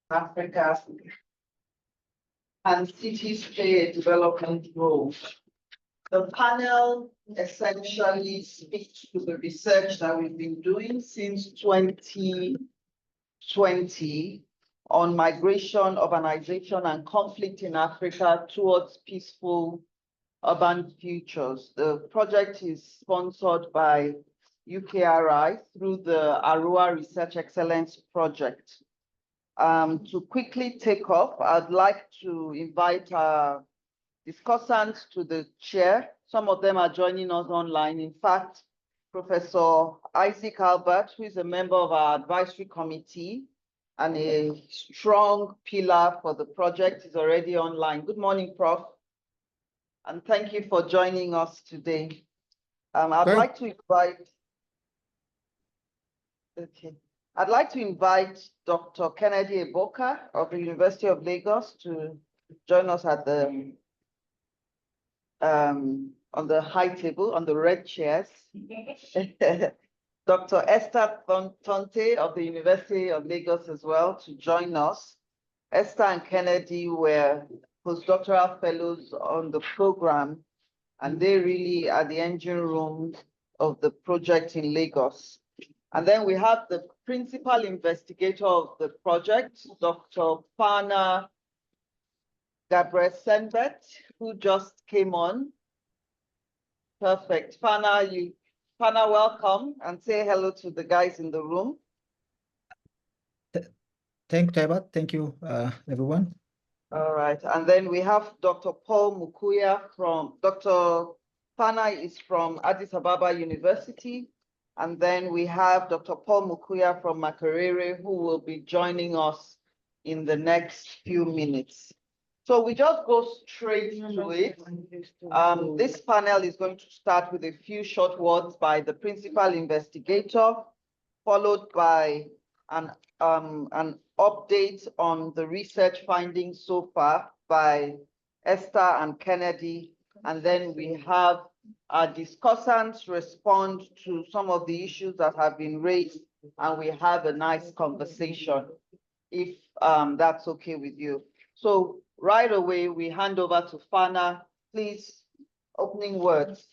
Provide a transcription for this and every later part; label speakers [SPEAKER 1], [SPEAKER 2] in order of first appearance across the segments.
[SPEAKER 1] Africa and cities play a development role. The panel essentially speaks to the research that we've been doing since 2020 on migration, urbanization, and conflict in Africa towards peaceful urban futures. The project is sponsored by UKRI through the Arua Research Excellence Project. To quickly take off, I'd like to invite our discussants to the chair. Some of them are joining us online. In fact, Professor Isaac Albert, who is a member of our advisory committee and a strong pillar for the project, is already online. Good morning, Prof. And thank you for joining us today. I'd like to invite Dr. Kennedy Eboka of the University of Lagos to join us at the on the high table, on the red chairs. Dr. Esther Tonte of the University of Lagos as well to join us. Esther and Kennedy were postdoctoral fellows on the program, and they really are the engine room of the project in Lagos. And then we have the principal investigator of the project, Dr. Fana Gabriel-Senbet, who just came on. Perfect. Fana, welcome, and say hello to the guys in the room.
[SPEAKER 2] Thank you, Taibat. Thank you, everyone.
[SPEAKER 1] All right. And then we have Dr. Paul Mukuya from, Dr. Fana is from Addis Ababa University. And then we have Dr. Paul Mukuya from Makerere, who will be joining us in the next few minutes. So we just go straight to it. This panel is going to start with a few short words by the principal investigator, followed by an update on the research findings so far by Esther and Kennedy. And then we have our discussants respond to some of the issues that have been raised, and we have a nice conversation, if that's okay with you. So right away, we hand over to Fana. Please, opening words.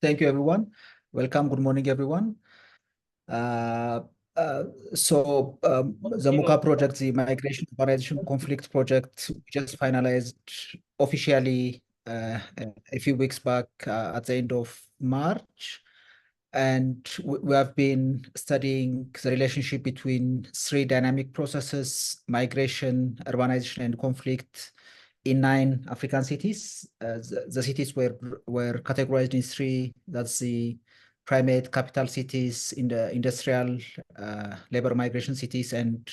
[SPEAKER 2] Thank you, everyone. Welcome. Good morning, everyone. The MUCA project, the Migration Urbanization Conflict Project, just finalized officially a few weeks back at the end of March. And we have been studying the relationship between three dynamic processes: migration, urbanization, and conflict in 9 African cities. The cities were categorized in 3. That's the primate capital cities, in the industrial labor migration cities, and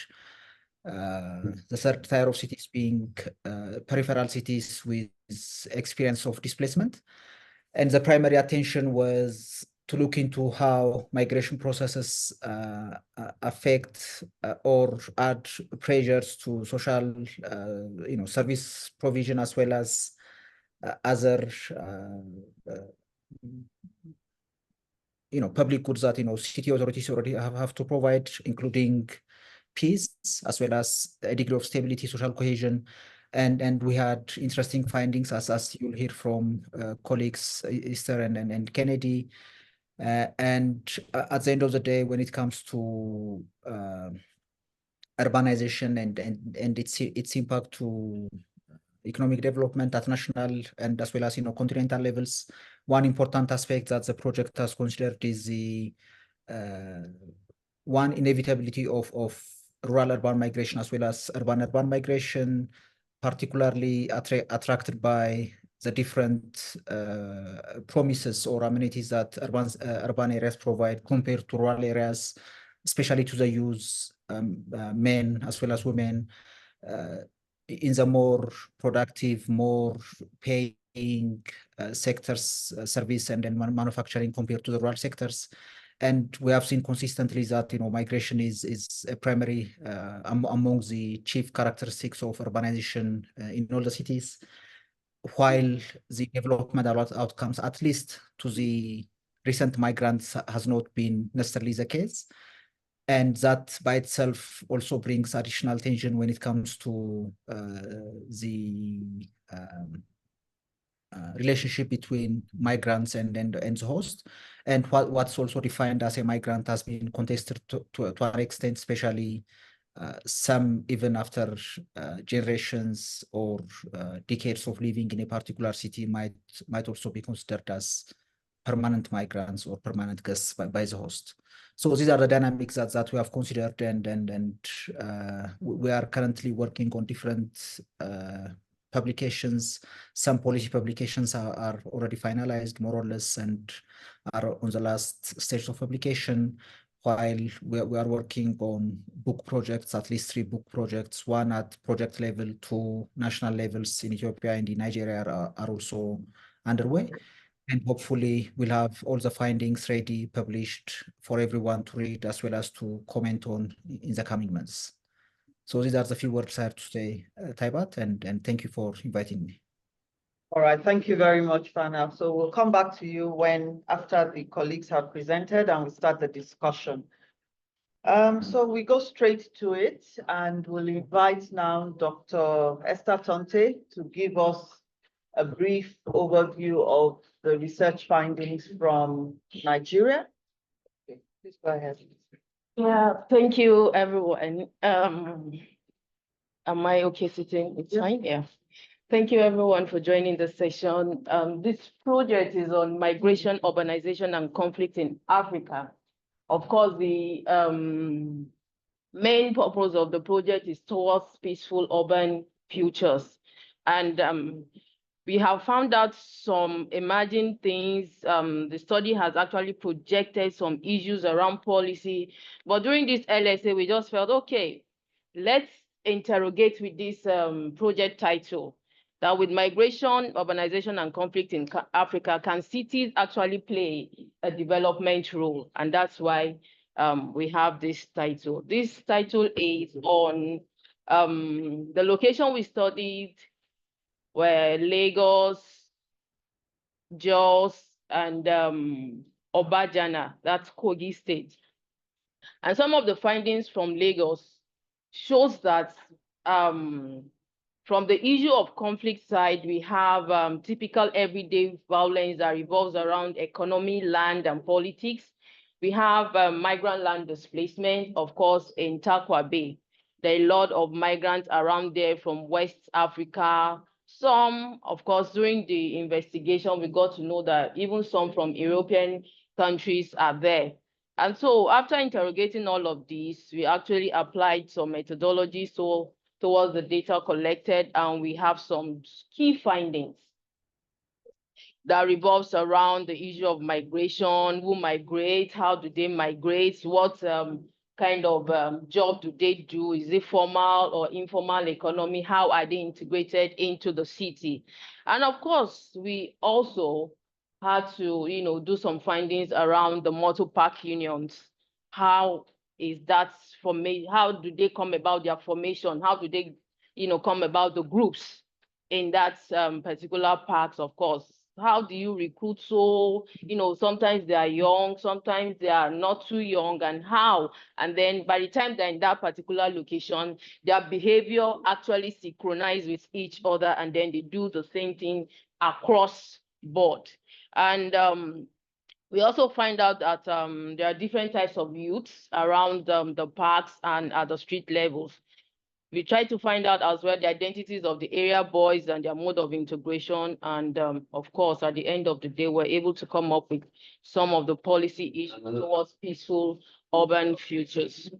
[SPEAKER 2] the third tier of cities being peripheral cities with experience of displacement. And the primary attention was to look into how migration processes affect or add pressures to social, service provision, as well as other, public goods that city authorities already have to provide, including peace, as well as a degree of stability, social cohesion. And we had interesting findings, as you'll hear from colleagues Esther and Kennedy. And at the end of the day, when it comes to urbanization and its impact to economic development at national and as well as continental levels, one important aspect that the project has considered is the one inevitability of rural-urban migration as well as urban-urban migration, particularly attracted by the different promises or amenities that urban areas provide compared to rural areas, especially to the youth, men as well as women, in the more productive, more paying sectors, service and manufacturing compared to the rural sectors. And we have seen consistently that migration is a primary among the chief characteristics of urbanization in all the cities, while the development outcomes, at least to the recent migrants has not been necessarily the case. And that by itself also brings additional tension when it comes to the relationship between migrants and the host. And what's also defined as a migrant has been contested to an extent, especially some even after generations or decades of living in a particular city might also be considered as permanent migrants or permanent guests by the host. So these are the dynamics that we have considered, and we are currently working on different publications. Some policy publications are already finalized more or less and are on the last stage of publication, while we are working on book projects, at least 3 book projects, one at project level, 2 national levels in Ethiopia and in Nigeria are also underway. And hopefully we'll have all the findings ready, published for everyone to read as well as to comment on in the coming months. So these are the few words I have to say, Taibat, and thank you for inviting me.
[SPEAKER 1] All right, thank you very much, Fana. So we'll come back to you after the colleagues have presented and we start the discussion. So we go straight to it, and we'll invite now Dr. Esther Tonte to give us a brief overview of the research findings from Nigeria. Okay, please go ahead.
[SPEAKER 3] Yeah, thank you, everyone. Am I okay sitting? It's fine, yeah. Thank you, everyone, for joining the session. This project is on migration, urbanization, and conflict in Africa. Of course, the main purpose of the project is towards peaceful urban futures. And we have found out some emerging things. The study has actually projected some issues around policy. But during this LSA, we just felt, okay, let's interrogate with this project title, that with migration, urbanization, and conflict in Africa, can cities actually play a development role? And that's why we have this title. This title is on the location we studied were Lagos, Jos, and Obajana, that's Kogi State. And some of the findings from Lagos shows that from the issue of conflict side, we have typical everyday violence that revolves around economy, land, and politics. We have migrant land displacement, of course, in Takwa Bay. There are a lot of migrants around there from West Africa. Some, of course, during the investigation, we got to know that even some from European countries are there. And so after interrogating all of these, we actually applied some methodology towards the data collected, and we have some key findings that revolves around the issue of migration, who migrate, how do they migrate, what kind of job do they do, is it formal or informal economy, how are they integrated into the city? And of course, we also had to, do some findings around the motor park unions. How is that how do they come about their formation? How do they, come about the groups in that particular parks, of course? How do you recruit? So, sometimes they are young, sometimes they are not too young, and how? And then by the time they're in that particular location, their behavior actually synchronize with each other, and then they do the same thing across board. And we also find out that there are different types of youths around the parks and at the street levels. We try to find out as well the identities of the area boys and their mode of integration. And of course, at the end of the day, we're able to come up with some of the policy issues towards peaceful urban futures.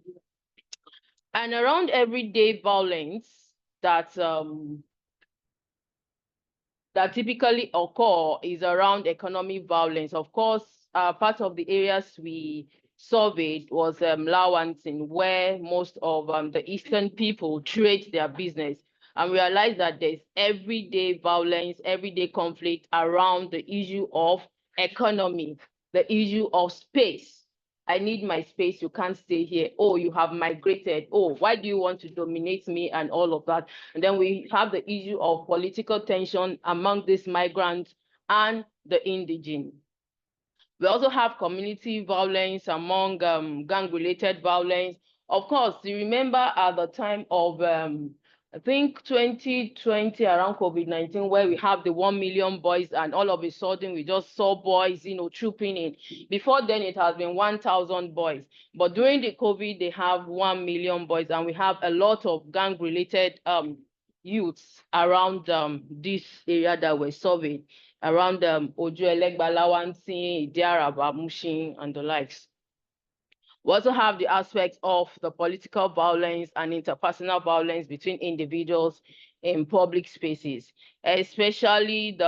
[SPEAKER 3] And around everyday violence that typically occur is around economic violence. Of course, part of the areas we surveyed was Lawantin, where most of the Eastern people trade their business. And we realized that there's everyday violence, everyday conflict around the issue of economy, the issue of space. I need my space, you can't stay here. Oh, you have migrated. Oh, why do you want to dominate me, and all of that? And then we have the issue of political tension among these migrants and the indigenous. We also have community violence among gang-related violence. Of course, you remember at the time of, I think 2020 around COVID-19, where we have the 1 million boys and all of a sudden we just saw boys, trooping in. Before then, it has been 1,000 boys. But during the COVID, they have 1 million boys and we have a lot of gang-related youths around this area that we're surveying, around Ojo Elegba, Lawansin, Idiaraba, Mushin, and the likes. We also have the aspects of the political violence and interpersonal violence between individuals in public spaces, especially the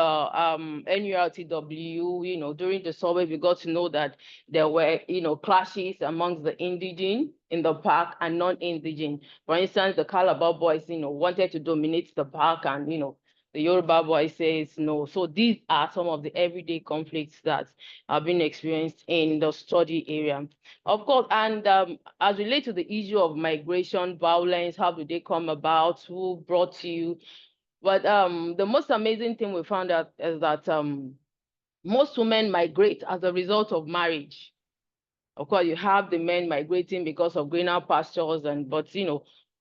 [SPEAKER 3] NURTW. During the survey, we got to know that there were, clashes amongst the indigenous in the park and non-indigenous. For instance, the Calabar boys, wanted to dominate the park, and the Yoruba boy says no. So these are some of the everyday conflicts that have been experienced in the study area. Of course, and as related to the issue of migration, violence, how do they come about, who brought you? But the most amazing thing we found out is that most women migrate as a result of marriage. Of course, you have the men migrating because of greener pastures, but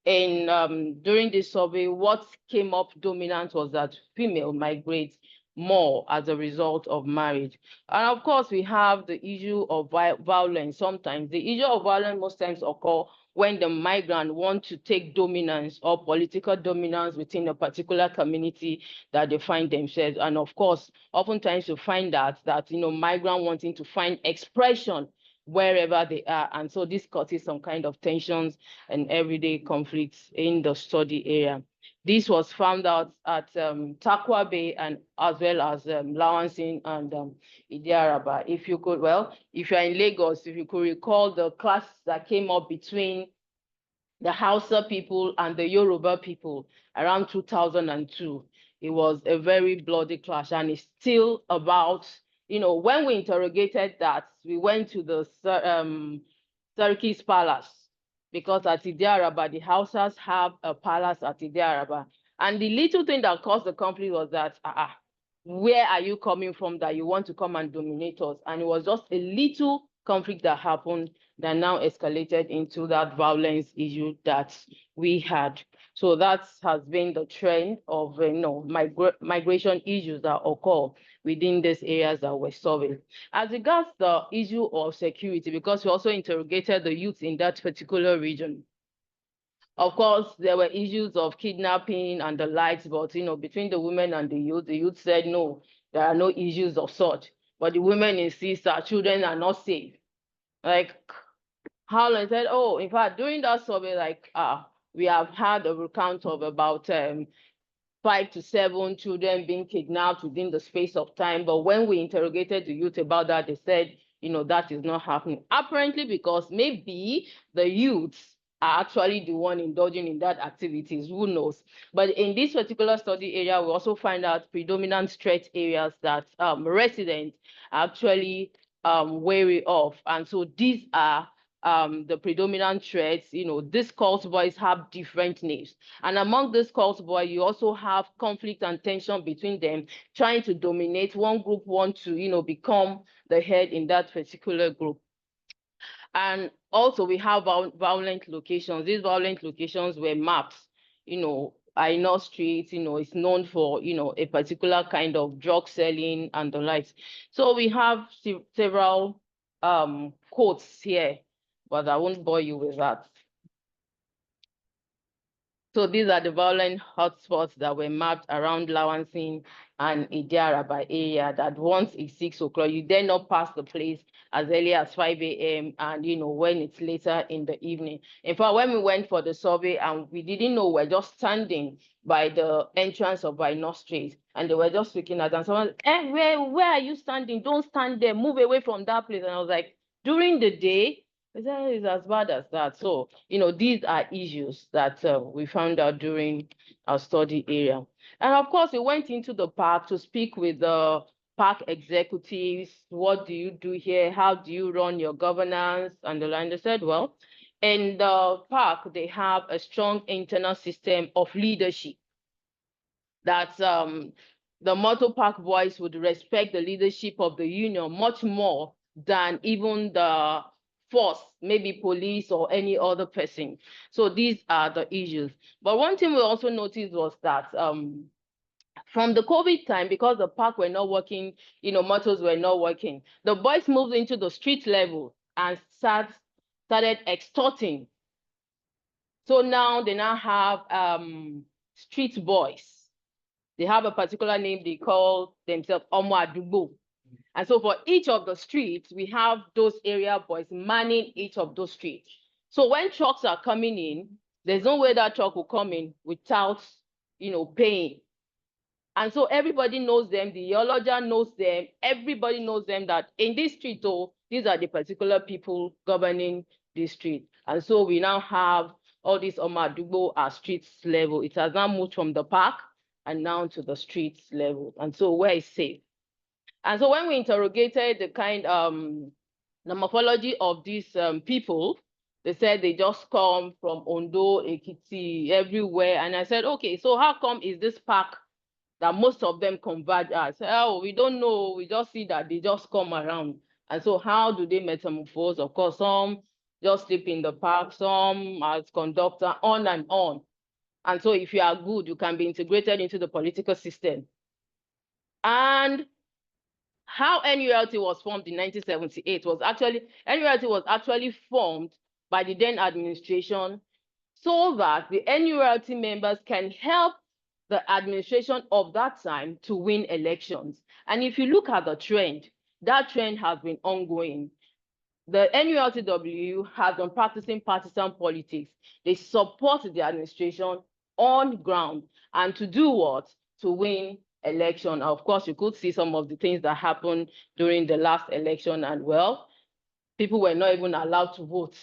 [SPEAKER 3] during this survey, what came up dominant was that female migrate more as a result of marriage. And of course, we have the issue of violence. Sometimes the issue of violence most times occur when the migrant want to take dominance or political dominance within a particular community that they find themselves. And of course, oftentimes you find that migrant wanting to find expression wherever they are. And so this causes some kind of tensions and everyday conflicts in the study area. This was found out at Takwa Bay and as well as Lawansin and Idiaraba. If you are in Lagos, if you could recall the clash that came up between the Hausa people and the Yoruba people around 2002. It was a very bloody clash, and it's still about, when we interrogated that, we went to the Sarki's Palace, because at Idiaraba, the Hausas have a palace at Idiaraba. And the little thing that caused the conflict was that, where are you coming from that you want to come and dominate us? And it was just a little conflict that happened that now escalated into that violence issue that we had. So that has been the trend of migration issues that occur within these areas that were surveyed. As regards the issue of security, because we also interrogated the youth in that particular region. Of course, there were issues of kidnapping and the likes, but between the women and the youth said no, there are no issues of such. But the women insist that children are not safe. Like, how long said, oh, in fact, during that survey, we have had a recount of about 5 to 7 children being kidnapped within the space of time. But when we interrogated the youth about that, they said, that is not happening. Apparently, because maybe the youths are actually the one indulging in that activities, who knows? But in this particular study area, we also find out predominant threat areas that residents are actually wary of. And so these are the predominant threats. These cult boys have different names. And among these cult boys, you also have conflict and tension between them, trying to dominate. One group wants to, become the head in that particular group. And also we have violent locations. These violent locations were mapped. Aino Street, is known for, a particular kind of drug selling and the likes. So we have several quotes here, but I won't bore you with that. So these are the violent hotspots that were mapped around Lawansin and Idiaraba area, that once it's 6 o'clock, you dare not pass the place as early as 5 a.m. and, when it's later in the evening. In fact, when we went for the survey and we didn't know, we're just standing by the entrance of Aino Street, and they were just looking at us. Someone, where are you standing? Don't stand there, move away from that place. And I was like, during the day, it's as bad as that. So, these are issues that we found out during our study area. And of course, we went into the park to speak with the park executives. What do you do here? How do you run your governance? And they said, well, in the park, they have a strong internal system of leadership. That the Motor Park boys would respect the leadership of the union much more than even the force, maybe police or any other person. So these are the issues. But one thing we also noticed was that from the COVID time, because the park were not working, motors were not working, the boys moved into the street level and started extorting. So now they now have street boys. They have a particular name, they call themselves Omo Adubo. And so for each of the streets, we have those area boys manning each of those streets. So when trucks are coming in, there's no way that truck will come in without, paying. And so everybody knows them, the geologist knows them, everybody knows them that in this street, these are the particular people governing this street. And so we now have all this Omadubo at streets level. It has now moved from the park and now to the streets level. And so where is safe? And so when we interrogated the morphology of these people, they said they just come from Ondo, Ekiti, everywhere. And I said, okay, so how come is this park that most of them converge at? Oh, we don't know. We just see that they just come around. And so how do they metamorphose? Of course, some just sleep in the park, some as conductor, on and on. And so if you are good, you can be integrated into the political system. And how NULT was formed in 1978 was NULT was actually formed by the then administration so that the NULT members can help the administration of that time to win elections. And if you look at the trend, that trend has been ongoing. The NULTW has been practicing partisan politics. They support the administration on ground. And to do what? To win election. Of course, you could see some of the things that happened during the last election, and well, people were not even allowed to vote.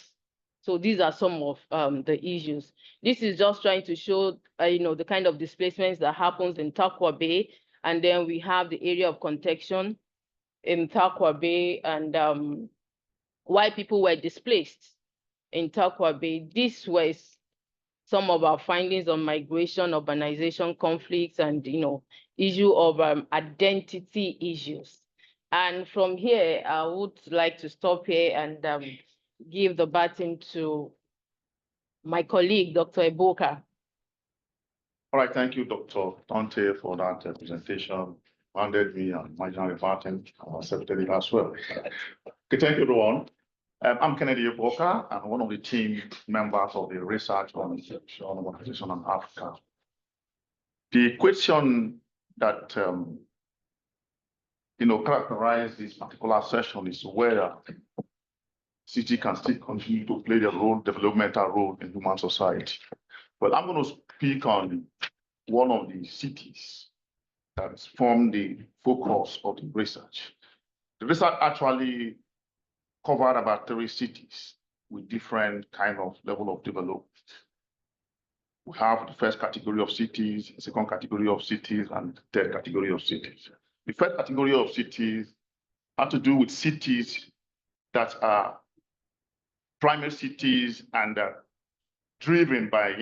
[SPEAKER 3] So these are some of the issues. This is just trying to show, the kind of displacements that happens in Tarkwa Bay, and then we have the area of contention in Tarkwa Bay, and why people were displaced in Tarkwa Bay. This was some of our findings on migration, urbanization, conflicts, and issue of identity issues. And from here, I would like to stop here and give the baton to my colleague, Dr. Eboka.
[SPEAKER 4] All right, thank you, Dr. Dante, for that presentation. Handed me and my general department, secretary as well. Okay, thank you, everyone. I'm Kennedy Eboka. I'm one of the team members of the research on urbanization in Africa. The question that characterize this particular session is whether city can still continue to play the developmental role in human society. Well, I'm going to speak on one of the cities that form the focus of the research. The research actually covered about 3 cities with different kind of level of development. We have the first category of cities, the second category of cities, and the third category of cities. The first category of cities have to do with cities that are primary cities and driven by,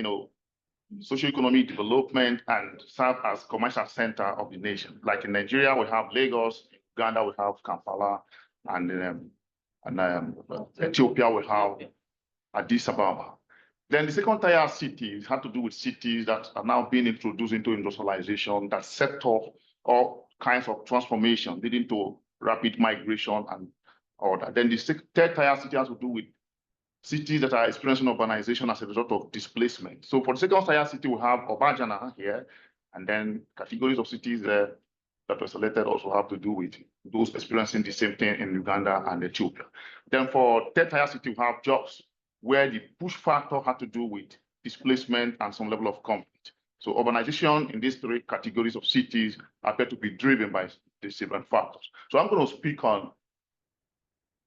[SPEAKER 4] socioeconomic development and serve as commercial center of the nation. Like in Nigeria, we have Lagos, Uganda, we have Kampala, and Ethiopia, we have Addis Ababa. Then the second tier cities have to do with cities that are now being introduced into industrialization that set off all kinds of transformation leading to rapid migration and all that. Then the third tier city has to do with cities that are experiencing urbanization as a result of displacement. So for the second tier city, we have Obajana here, and then categories of cities there that were selected also have to do with those experiencing the same thing in Uganda and Ethiopia. Then for third tier city, we have jobs, where the push factor had to do with displacement and some level of conflict. So urbanization in these 3 categories of cities appear to be driven by these different factors. So I'm going to speak on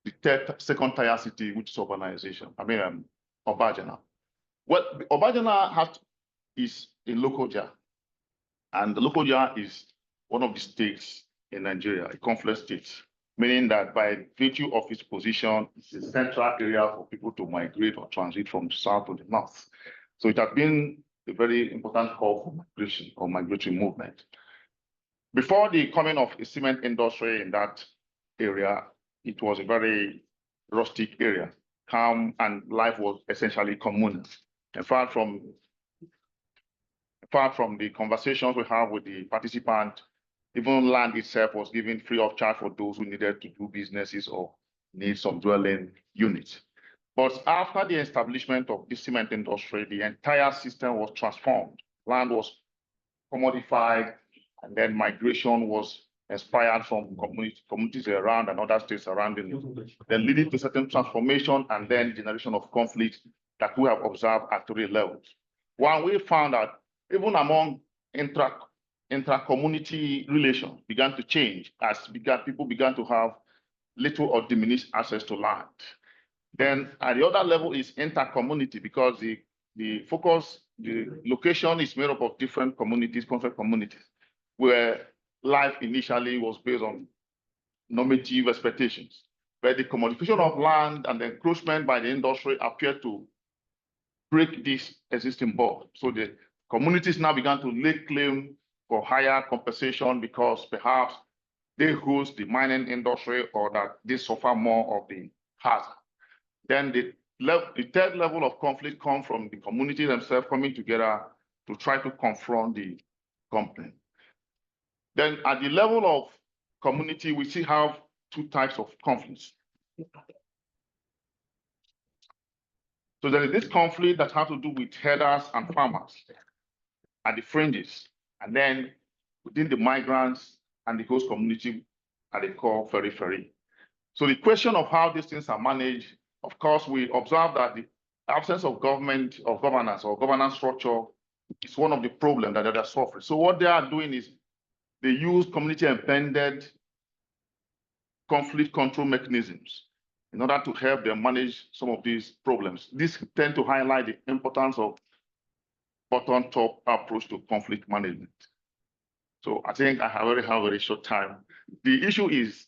[SPEAKER 4] the second tier city, which is urbanization. Obajana. Well, Obajana is in Lokoja, and the Lokoja is one of the states in Nigeria, a conflict state, meaning that by virtue of its position, it's a central area for people to migrate or transit from south to the north. So it has been a very important call for migration or migratory movement. Before the coming of a cement industry in that area, it was a very rustic area, calm, and life was essentially communal. In fact, apart from the conversations we have with the participant, even land itself was given free of charge for those who needed to do businesses or need some dwelling units. But after the establishment of the cement industry, the entire system was transformed. Land was commodified, and then migration was inspired from communities around and other states surrounding it, then leading to certain transformation and then generation of conflict that we have observed at 3 levels. One, we found that even among intra-community relations began to change as people began to have little or diminished access to land. Then at the other level is inter-community, because the location is made up of different communities, conflict communities, where life initially was based on normative expectations. But the commodification of land and the encroachment by the industry appeared to break this existing bond. So the communities now began to lay claim for higher compensation because perhaps they host the mining industry or that they suffer more of the hazard. Then the third level of conflict comes from the community themselves coming together to try to confront the complaint. Then at the level of community, we still have 2 types of conflicts. So there is this conflict that has to do with herders and farmers at the fringes, and then within the migrants and the host community at the core periphery. So the question of how these things are managed, of course, we observe that the absence of governance or governance structure is one of the problems that they are suffering. So what they are doing is they use community-embedded conflict control mechanisms in order to help them manage some of these problems. This tend to highlight the importance of bottom-top approach to conflict management. So I think I already have a very short time. The issue is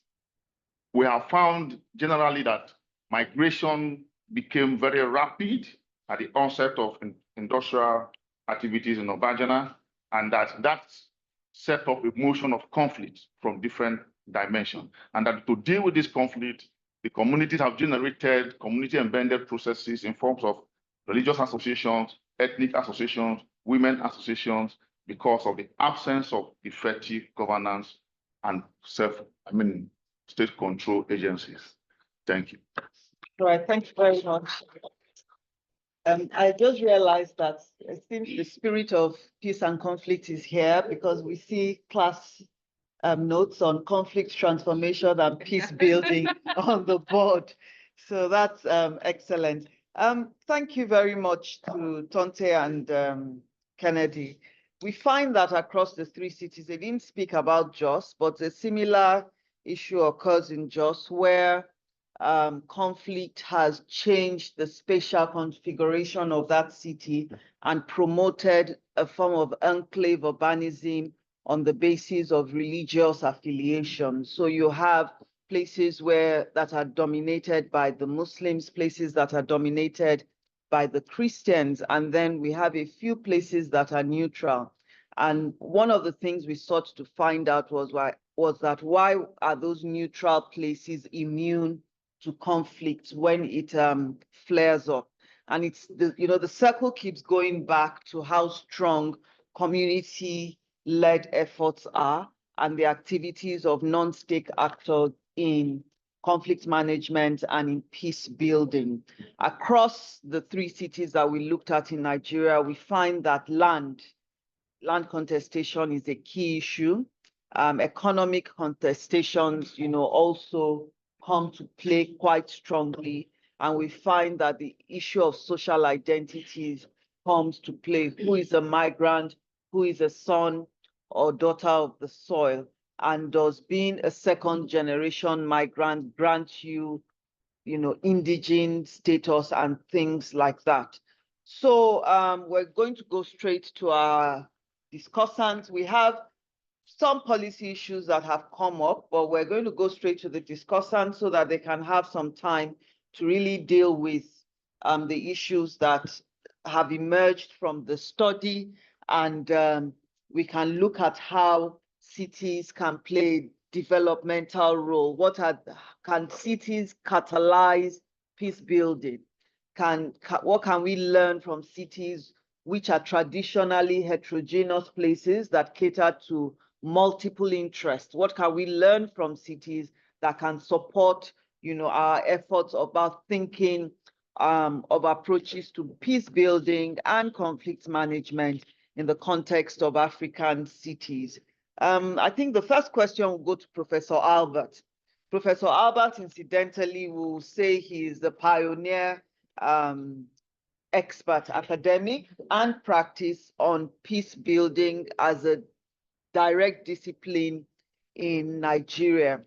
[SPEAKER 4] we have found generally that migration became very rapid at the onset of industrial activities in Obajana, and that set up a motion of conflict from different dimensions. And that to deal with this conflict, the communities have generated community-embedded processes in forms of religious associations, ethnic associations, women associations, because of the absence of effective governance and state control agencies. Thank you.
[SPEAKER 1] All right, thank you very much. I just realized that it seems the spirit of peace and conflict is here, because we see class notes on conflict transformation and peace building on the board. So that's excellent. Thank you very much to Tonte and Kennedy. We find that across the 3 cities, they didn't speak about Jos, but a similar issue occurs in Jos, where conflict has changed the spatial configuration of that city and promoted a form of enclave urbanism on the basis of religious affiliation. So you have places that are dominated by the Muslims, places that are dominated by the Christians, and then we have a few places that are neutral. And one of the things we sought to find out was why are those neutral places immune to conflict when it flares up? And it's the circle keeps going back to how strong community-led efforts are and the activities of non-state actors in conflict management and in peace building. Across the 3 cities that we looked at in Nigeria, we find that land contestation is a key issue. Economic contestations, also come to play quite strongly. And we find that the issue of social identities comes to play. Who is a migrant? Who is a son or daughter of the soil? And does being a second-generation migrant grant you, indigent status and things like that? So we're going to go straight to our discussants. We have some policy issues that have come up, but we're going to go straight to the discussants so that they can have some time to really deal with the issues that have emerged from the study, and we can look at how cities can play developmental role? Can cities catalyze peace building? What can we learn from cities which are traditionally heterogeneous places that cater to multiple interests? What can we learn from cities that can support, our efforts about thinking of approaches to peace building and conflict management in the context of African cities? I think the first question will go to Professor Albert. Professor Albert, incidentally, will say he is the pioneer expert academic and practice on peace building as a direct discipline in Nigeria.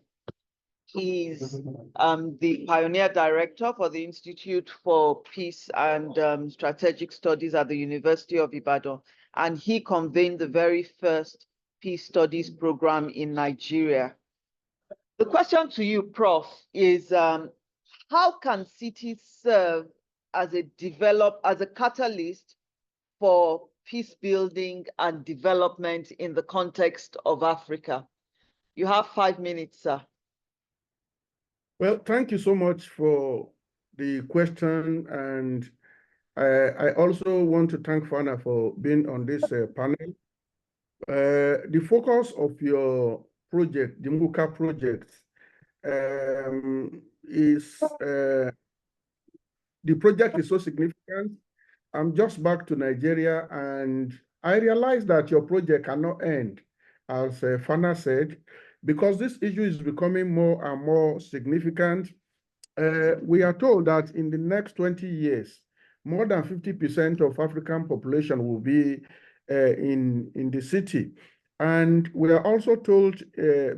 [SPEAKER 1] He's the pioneer director for the Institute for Peace and Strategic Studies at the University of Ibadan, and he convened the very first peace studies program in Nigeria. The question to you, Prof, is how can cities serve as a catalyst for peace building and development in the context of Africa? You have 5 minutes, sir.
[SPEAKER 5] Well, thank you so much for the question. And I also want to thank Fana for being on this panel. The focus of your project, the MUCA project, the project is so significant. I'm just back to Nigeria and I realized that your project cannot end, as Fana said, because this issue is becoming more and more significant. We are told that in the next 20 years, more than 50% of African population will be in the city. And we are also told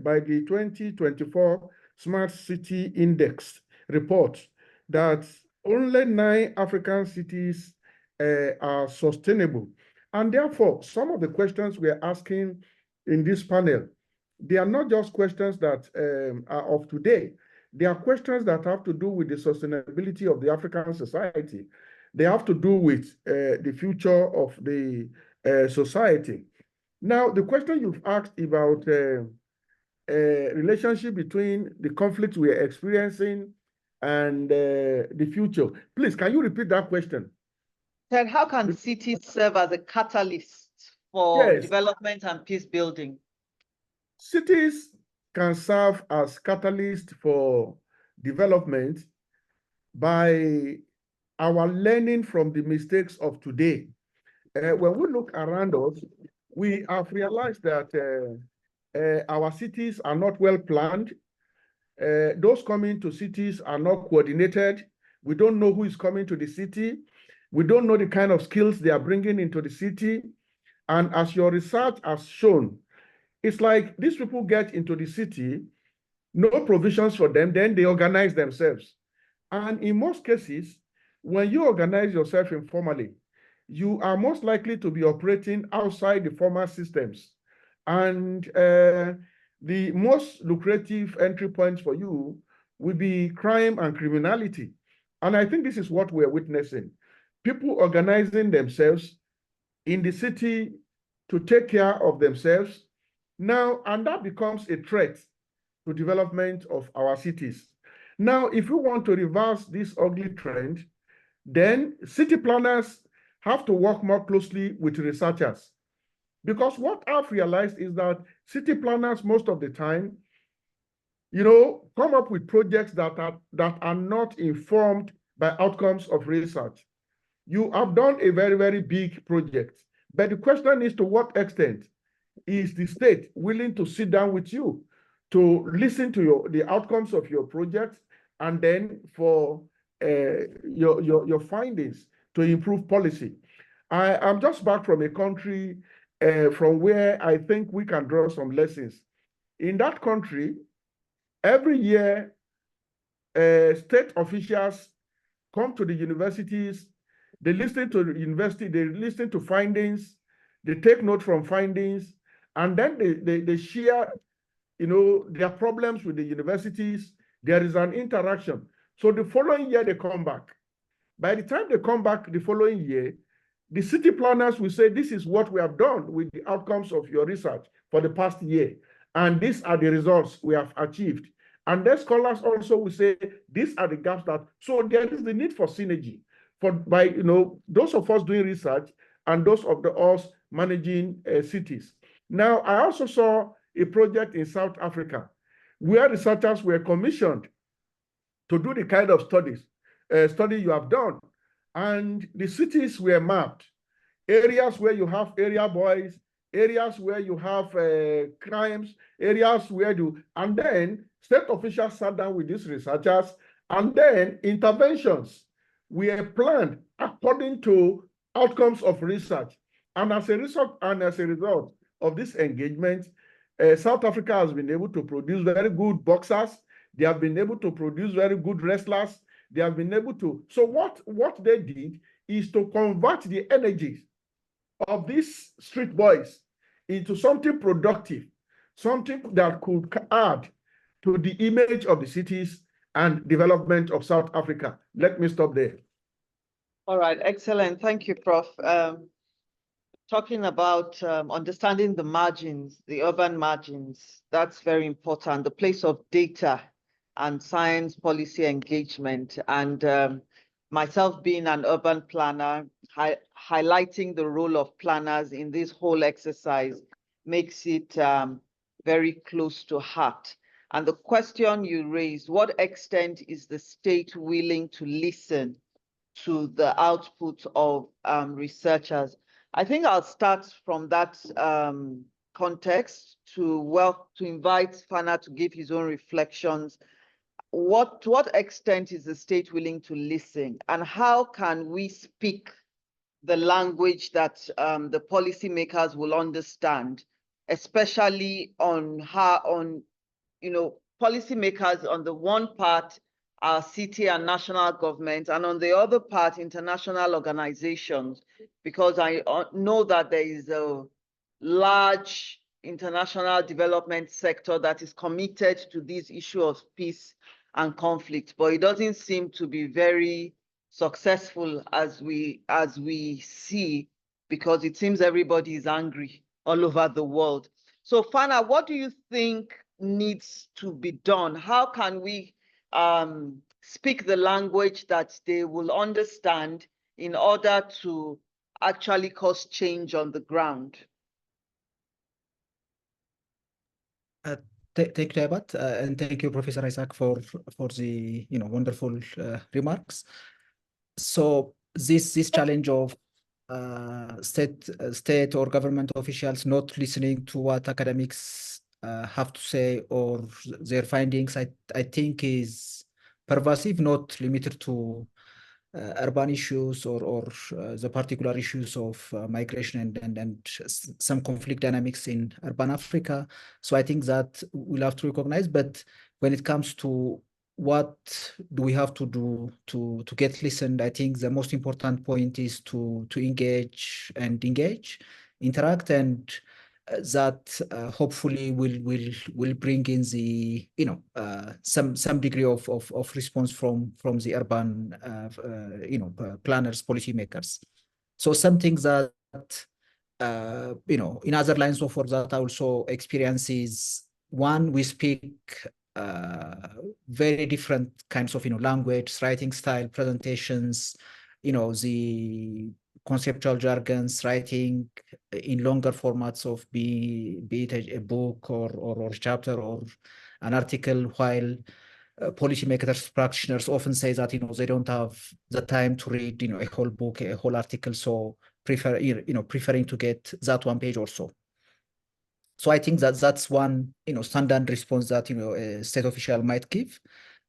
[SPEAKER 5] by the 2024 Smart City Index report that only 9 African cities are sustainable. And therefore, some of the questions we are asking in this panel, they are not just questions that are of today. They are questions that have to do with the sustainability of the African society. They have to do with the future of the society. Now, the question you've asked about relationship between the conflict we are experiencing and the future. Please, can you repeat that question?
[SPEAKER 1] Ted, how can cities serve as a catalyst for development and peace building?
[SPEAKER 5] Cities can serve as catalyst for development by our learning from the mistakes of today. When we look around us, we have realized that our cities are not well planned. Those coming to cities are not coordinated. We don't know who is coming to the city. We don't know the kind of skills they are bringing into the city. And as your research has shown, it's like these people get into the city, no provisions for them, then they organize themselves. And in most cases, when you organize yourself informally, you are most likely to be operating outside the formal systems. And the most lucrative entry points for you will be crime and criminality. And I think this is what we're witnessing. People organizing themselves in the city to take care of themselves now, and that becomes a threat to development of our cities. Now, if we want to reverse this ugly trend, then city planners have to work more closely with researchers. Because what I've realized is that city planners, most of the time, come up with projects that are not informed by outcomes of research. You have done a very, very big project, but the question is, to what extent is the state willing to sit down with you to listen to the outcomes of your project, and then for your findings to improve policy? I'm just back from a country from where I think we can draw some lessons. In that country, every year, state officials come to the universities, they listen to the university, they listen to findings, they take note from findings, and then they share, their problems with the universities. There is an interaction. So the following year, they come back. By the time they come back the following year, the city planners will say, this is what we have done with the outcomes of your research for the past year. And these are the results we have achieved. And then scholars also will say, these are the gaps that, so there is the need for synergy by those of us doing research and those of us managing cities. Now, I also saw a project in South Africa where researchers were commissioned to do the kind of study you have done. And the cities were mapped. Areas where you have area boys, areas where you have crimes, areas where and then state officials sat down with these researchers, and then interventions were planned according to outcomes of research. And as a result of this engagement, South Africa has been able to produce very good boxers. They have been able to produce very good wrestlers. They have been able to. So what they did is to convert the energies of these street boys into something productive, something that could add to the image of the cities and development of South Africa. Let me stop there.
[SPEAKER 1] All right, excellent. Thank you, Prof. Talking about understanding the margins, the urban margins, that's very important. The place of data and science policy engagement, and myself being an urban planner, highlighting the role of planners in this whole exercise makes it very close to heart. And the question you raised, what extent is the state willing to listen to the output of researchers? I think I'll start from that context to invite Fana to give his own reflections. To what extent is the state willing to listen, and how can we speak the language that the policymakers will understand, especially on policymakers on the one part, our city and national government, and on the other part, international organizations, because I know that there is a large international development sector that is committed to this issue of peace and conflict, but it doesn't seem to be very successful as we see, because it seems everybody is angry all over the world. So Fana, what do you think needs to be done? How can we speak the language that they will understand in order to actually cause change on the ground?
[SPEAKER 2] Thank you, Abat, and thank you, Professor Isaac, for the wonderful remarks. So this challenge of state or government officials not listening to what academics have to say or their findings, I think is pervasive, not limited to urban issues or the particular issues of migration and some conflict dynamics in urban Africa. So I think that we'll have to recognize, but when it comes to what do we have to do to get listened, I think the most important point is to engage, interact, and that hopefully will bring in the some degree of response from the urban planners, policymakers. So something that in other lines of work that I also experience is, one, we speak very different kinds of language, writing style, presentations, the conceptual jargons, writing in longer formats of be it a book or a chapter or an article, while policymakers, practitioners often say that they don't have the time to read a whole book, a whole article, so preferring to get that one page or so. So I think that's one standard response that a state official might give.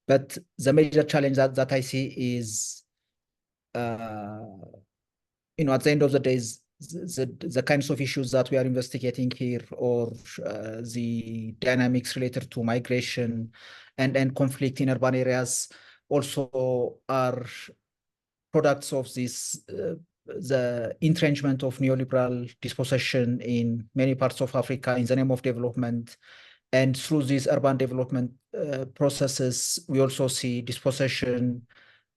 [SPEAKER 2] But the major challenge that I see is at the end of the day, the kinds of issues that we are investigating here, or the dynamics related to migration and conflict in urban areas, also are products of this the entrenchment of neoliberal dispossession in many parts of Africa in the name of development. And through these urban development processes, we also see dispossession,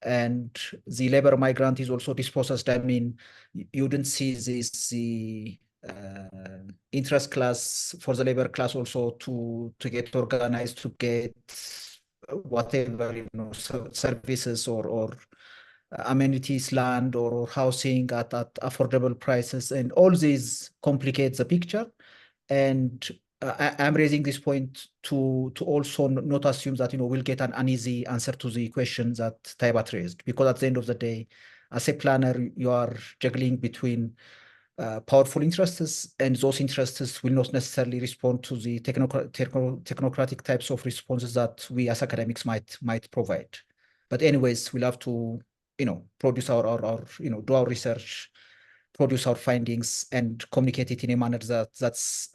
[SPEAKER 2] and the labor migrant is also dispossessed. I mean, you don't see this interest class, for the labor class also to get organized, to get whatever, you know, services or amenities, land or housing at affordable prices, and all these complicate the picture. And I'm raising this point to also not assume that, you know, we'll get an uneasy answer to the question that Taibat raised, because at the end of the day, as a planner, you are juggling between powerful interests, and those interests will not necessarily respond to the technocratic types of responses that we as academics might provide. But anyways, we'll have to, you know, produce our you know, do our research, produce our findings, and communicate it in a manner that's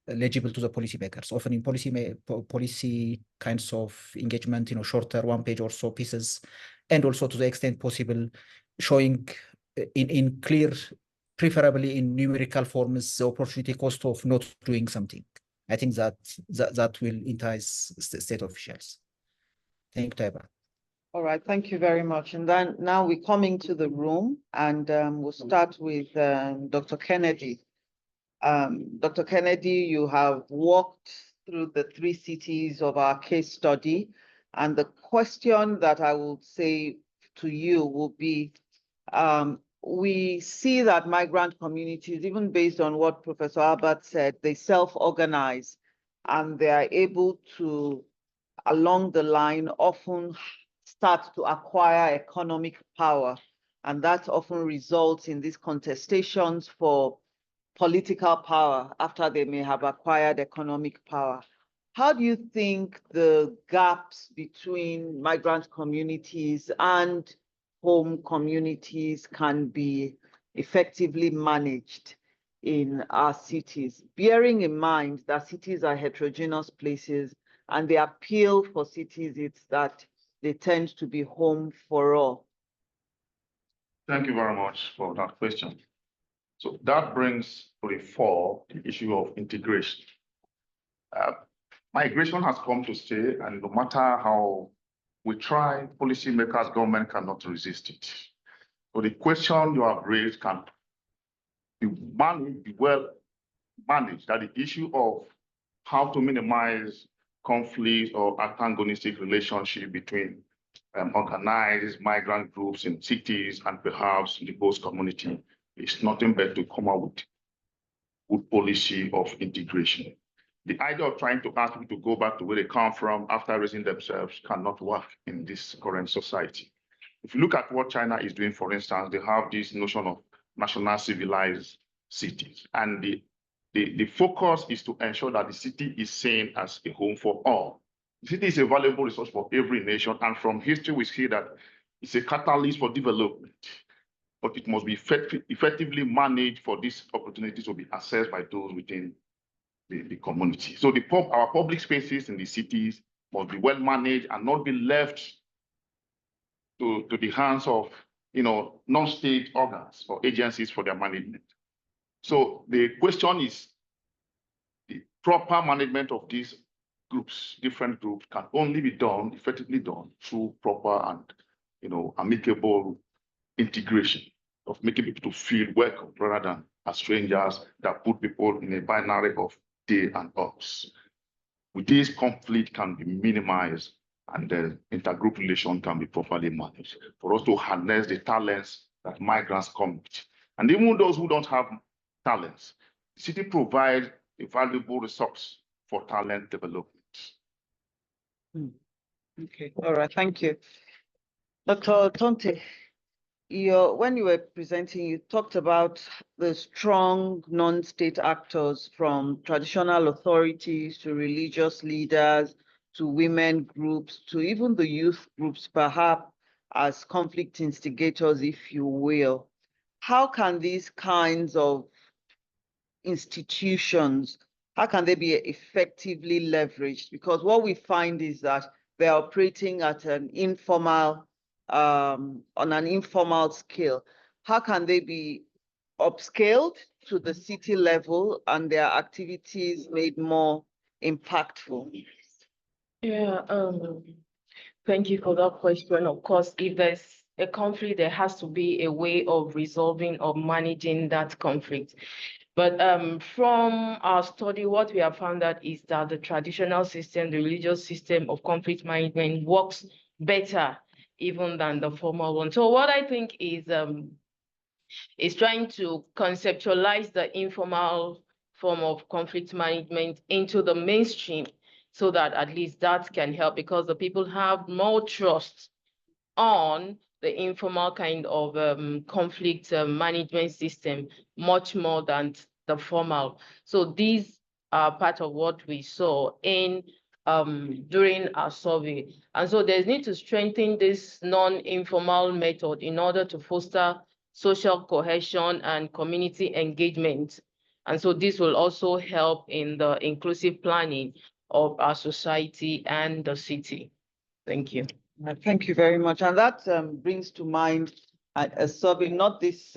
[SPEAKER 2] legible to the policymakers. Often in policy kinds of engagement, you know, shorter one-page or so pieces, and also to the extent possible, showing in clear, preferably in numerical forms, the opportunity cost of not doing something. I think that will entice state officials. Thank you, Taiba.
[SPEAKER 1] All right, thank you very much. And then now we come into the room, and we'll start with Dr. Kennedy. Dr. Kennedy, you have walked through the 3 cities of our case study, and the question that I will say to you will be, we see that migrant communities, even based on what Professor Albert said, they self-organize, and they are able to, along the line, often start to acquire economic power. And that often results in these contestations for political power after they may have acquired economic power. How do you think the gaps between migrant communities and home communities can be effectively managed in our cities, bearing in mind that cities are heterogeneous places, and the appeal for cities is that they tend to be home for all?
[SPEAKER 4] Thank you very much for that question. So that brings to the fore the issue of integration. Migration has come to stay, and no matter how we try, policymakers, government cannot resist it. So the question you have raised can be well managed, that the issue of how to minimize conflict or antagonistic relationship between organized migrant groups in cities and perhaps the host community is nothing but to come out with good policy of integration. The idea of trying to ask people to go back to where they come from after raising themselves cannot work in this current society. If you look at what China is doing, for instance, they have this notion of national civilized cities, and the focus is to ensure that the city is seen as a home for all. The city is a valuable resource for every nation, and from history we see that it's a catalyst for development, but it must be effectively managed for these opportunities to be accessed by those within the community. So our public spaces in the cities must be well managed and not be left to the hands of, you know, non-state organs or agencies for their management. So the question is, the proper management of these groups, different groups, can only be done, effectively done, through proper and, you know, amicable integration of making people to feel welcome rather than as strangers that put people in a binary of they and us. With this, conflict can be minimized and the intergroup relation can be properly managed for us to harness the talents that migrants come with. And even those who don't have talents, the city provides a valuable resource for talent development.
[SPEAKER 1] Okay, all right, thank you. Dr. Tonte, when you were presenting, you talked about the strong non-state actors, from traditional authorities to religious leaders to women groups to even the youth groups, perhaps as conflict instigators, if you will. How can these kinds of institutions, how can they be effectively leveraged? Because what we find is that they're operating at an informal, on an informal scale. How can they be upscaled to the city level and their activities made more impactful?
[SPEAKER 3] Yeah, thank you for that question. Of course, if there's a conflict, there has to be a way of resolving or managing that conflict. But from our study, what we have found out is that the traditional system, the religious system of conflict management works better even than the formal one. So what I think is trying to conceptualize the informal form of conflict management into the mainstream so that at least that can help, because the people have more trust on the informal kind of conflict management system, much more than the formal. So these are part of what we saw in during our survey. And so there's need to strengthen this non-informal method in order to foster social cohesion and community engagement. And so this will also help in the inclusive planning of our society and the city. Thank you.
[SPEAKER 1] Thank you very much. And that brings to mind a survey, not this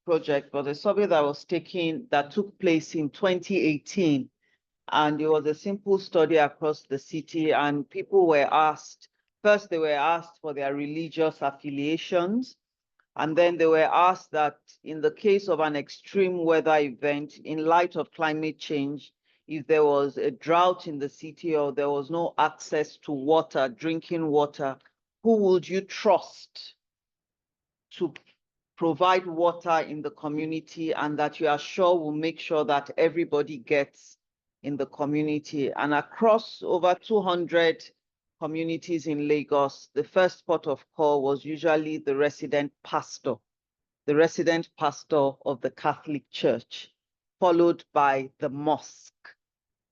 [SPEAKER 1] project, but a survey that took place in 2018. And it was a simple study across the city, and people were asked, first they were asked for their religious affiliations, and then they were asked that in the case of an extreme weather event, in light of climate change, if there was a drought in the city or there was no access to water, drinking water, who would you trust to provide water in the community and that you are sure will make sure that everybody gets in the community? And across over 200 communities in Lagos, the first port of call was usually the resident pastor of the Catholic Church, followed by the mosque.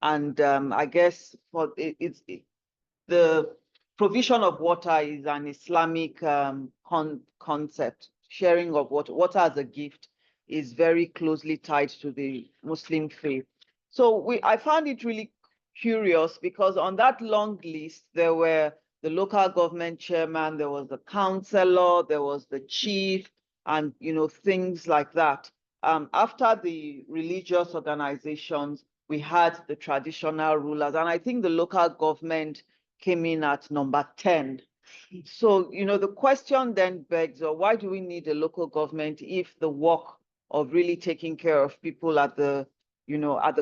[SPEAKER 1] And I guess the provision of water is an Islamic concept. Sharing of water as a gift is very closely tied to the Muslim faith. So I found it really curious because on that long list, there were the local government chairman, there was the councillor, there was the chief, and things like that. After the religious organizations, we had the traditional rulers, and I think the local government came in at number 10. So, the question then begs, why do we need a local government if the work of really taking care of people at the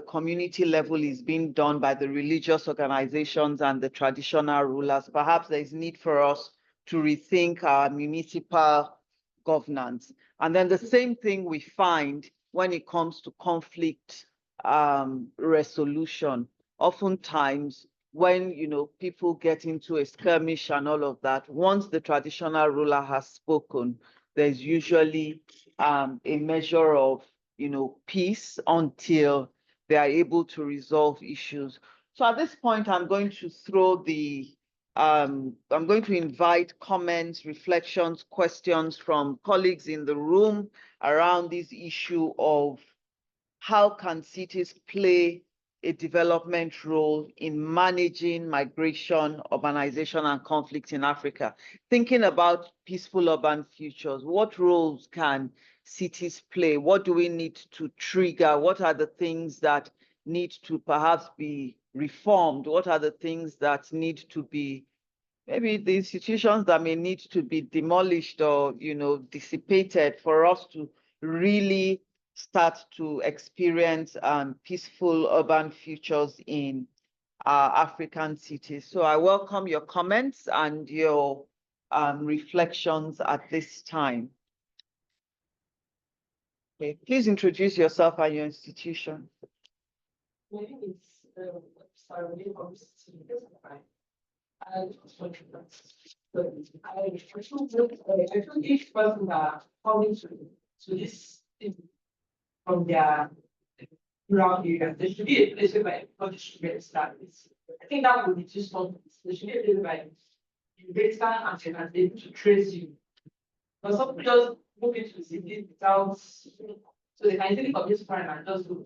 [SPEAKER 1] community level is being done by the religious organizations and the traditional rulers? Perhaps there is need for us to rethink our municipal governance. And then the same thing we find when it comes to conflict resolution. Oftentimes, when people get into a skirmish and all of that, once the traditional ruler has spoken, there's usually a measure of peace until they are able to resolve issues. So at this point, I'm going to invite comments, reflections, questions from colleagues in the room around this issue of how can cities play a development role in managing migration, urbanization, and conflict in Africa. Thinking about peaceful urban futures, what roles can cities play? What do we need to trigger? What are the things that need to perhaps be reformed? What are the things that need to be, maybe the institutions that may need to be demolished or dissipated for us to really start to experience peaceful urban futures in African cities? So I welcome your comments and your reflections at this time. Okay, please introduce yourself and your institution.
[SPEAKER 6] My name is Sarah from I feel each person that coming to this from their rural area, there should be a place where everybody should get started. I think that would reduce conflicts. There should be a place where you get and they can be able to trace you. But some people just move into the city without, so they can easily commit crime and just go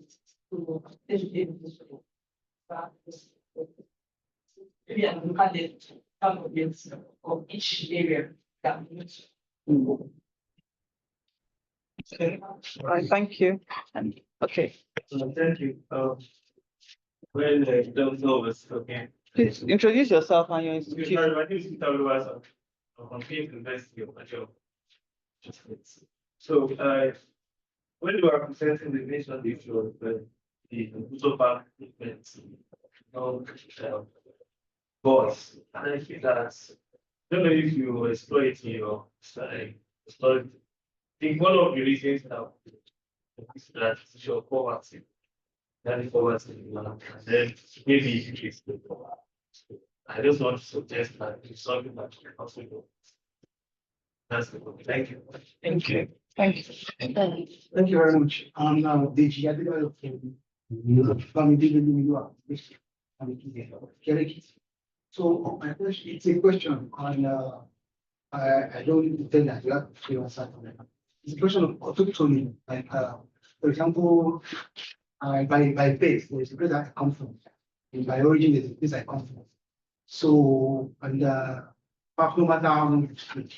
[SPEAKER 6] to they should be able to maybe I look at it of each area that we need to.
[SPEAKER 1] Okay. All right, thank you. Okay.
[SPEAKER 7] Thank you. Well, don't know us, okay.
[SPEAKER 1] Please introduce yourself and your institution.
[SPEAKER 7] My name is Peter Lewis from University of Nigeria. So, when you are presenting the nation issue of the global movement, voice, and I feel that, I don't know if you explore it in your study. I think one of the reasons that is that issue of poverty, that is poverty in the land, and then maybe it's the poverty. I just want to suggest that it's something that we also do. That's the point. Thank you.
[SPEAKER 1] Thank you. Thank you.
[SPEAKER 8] Thank you very much. DG, I think so my question, it's a question on, I don't need to tell that you have to answer to that. It's a question of autonomy, like, for example, by base, there's a place I come from, and by origin, there's a place I come from. So, and, no matter how long it's split,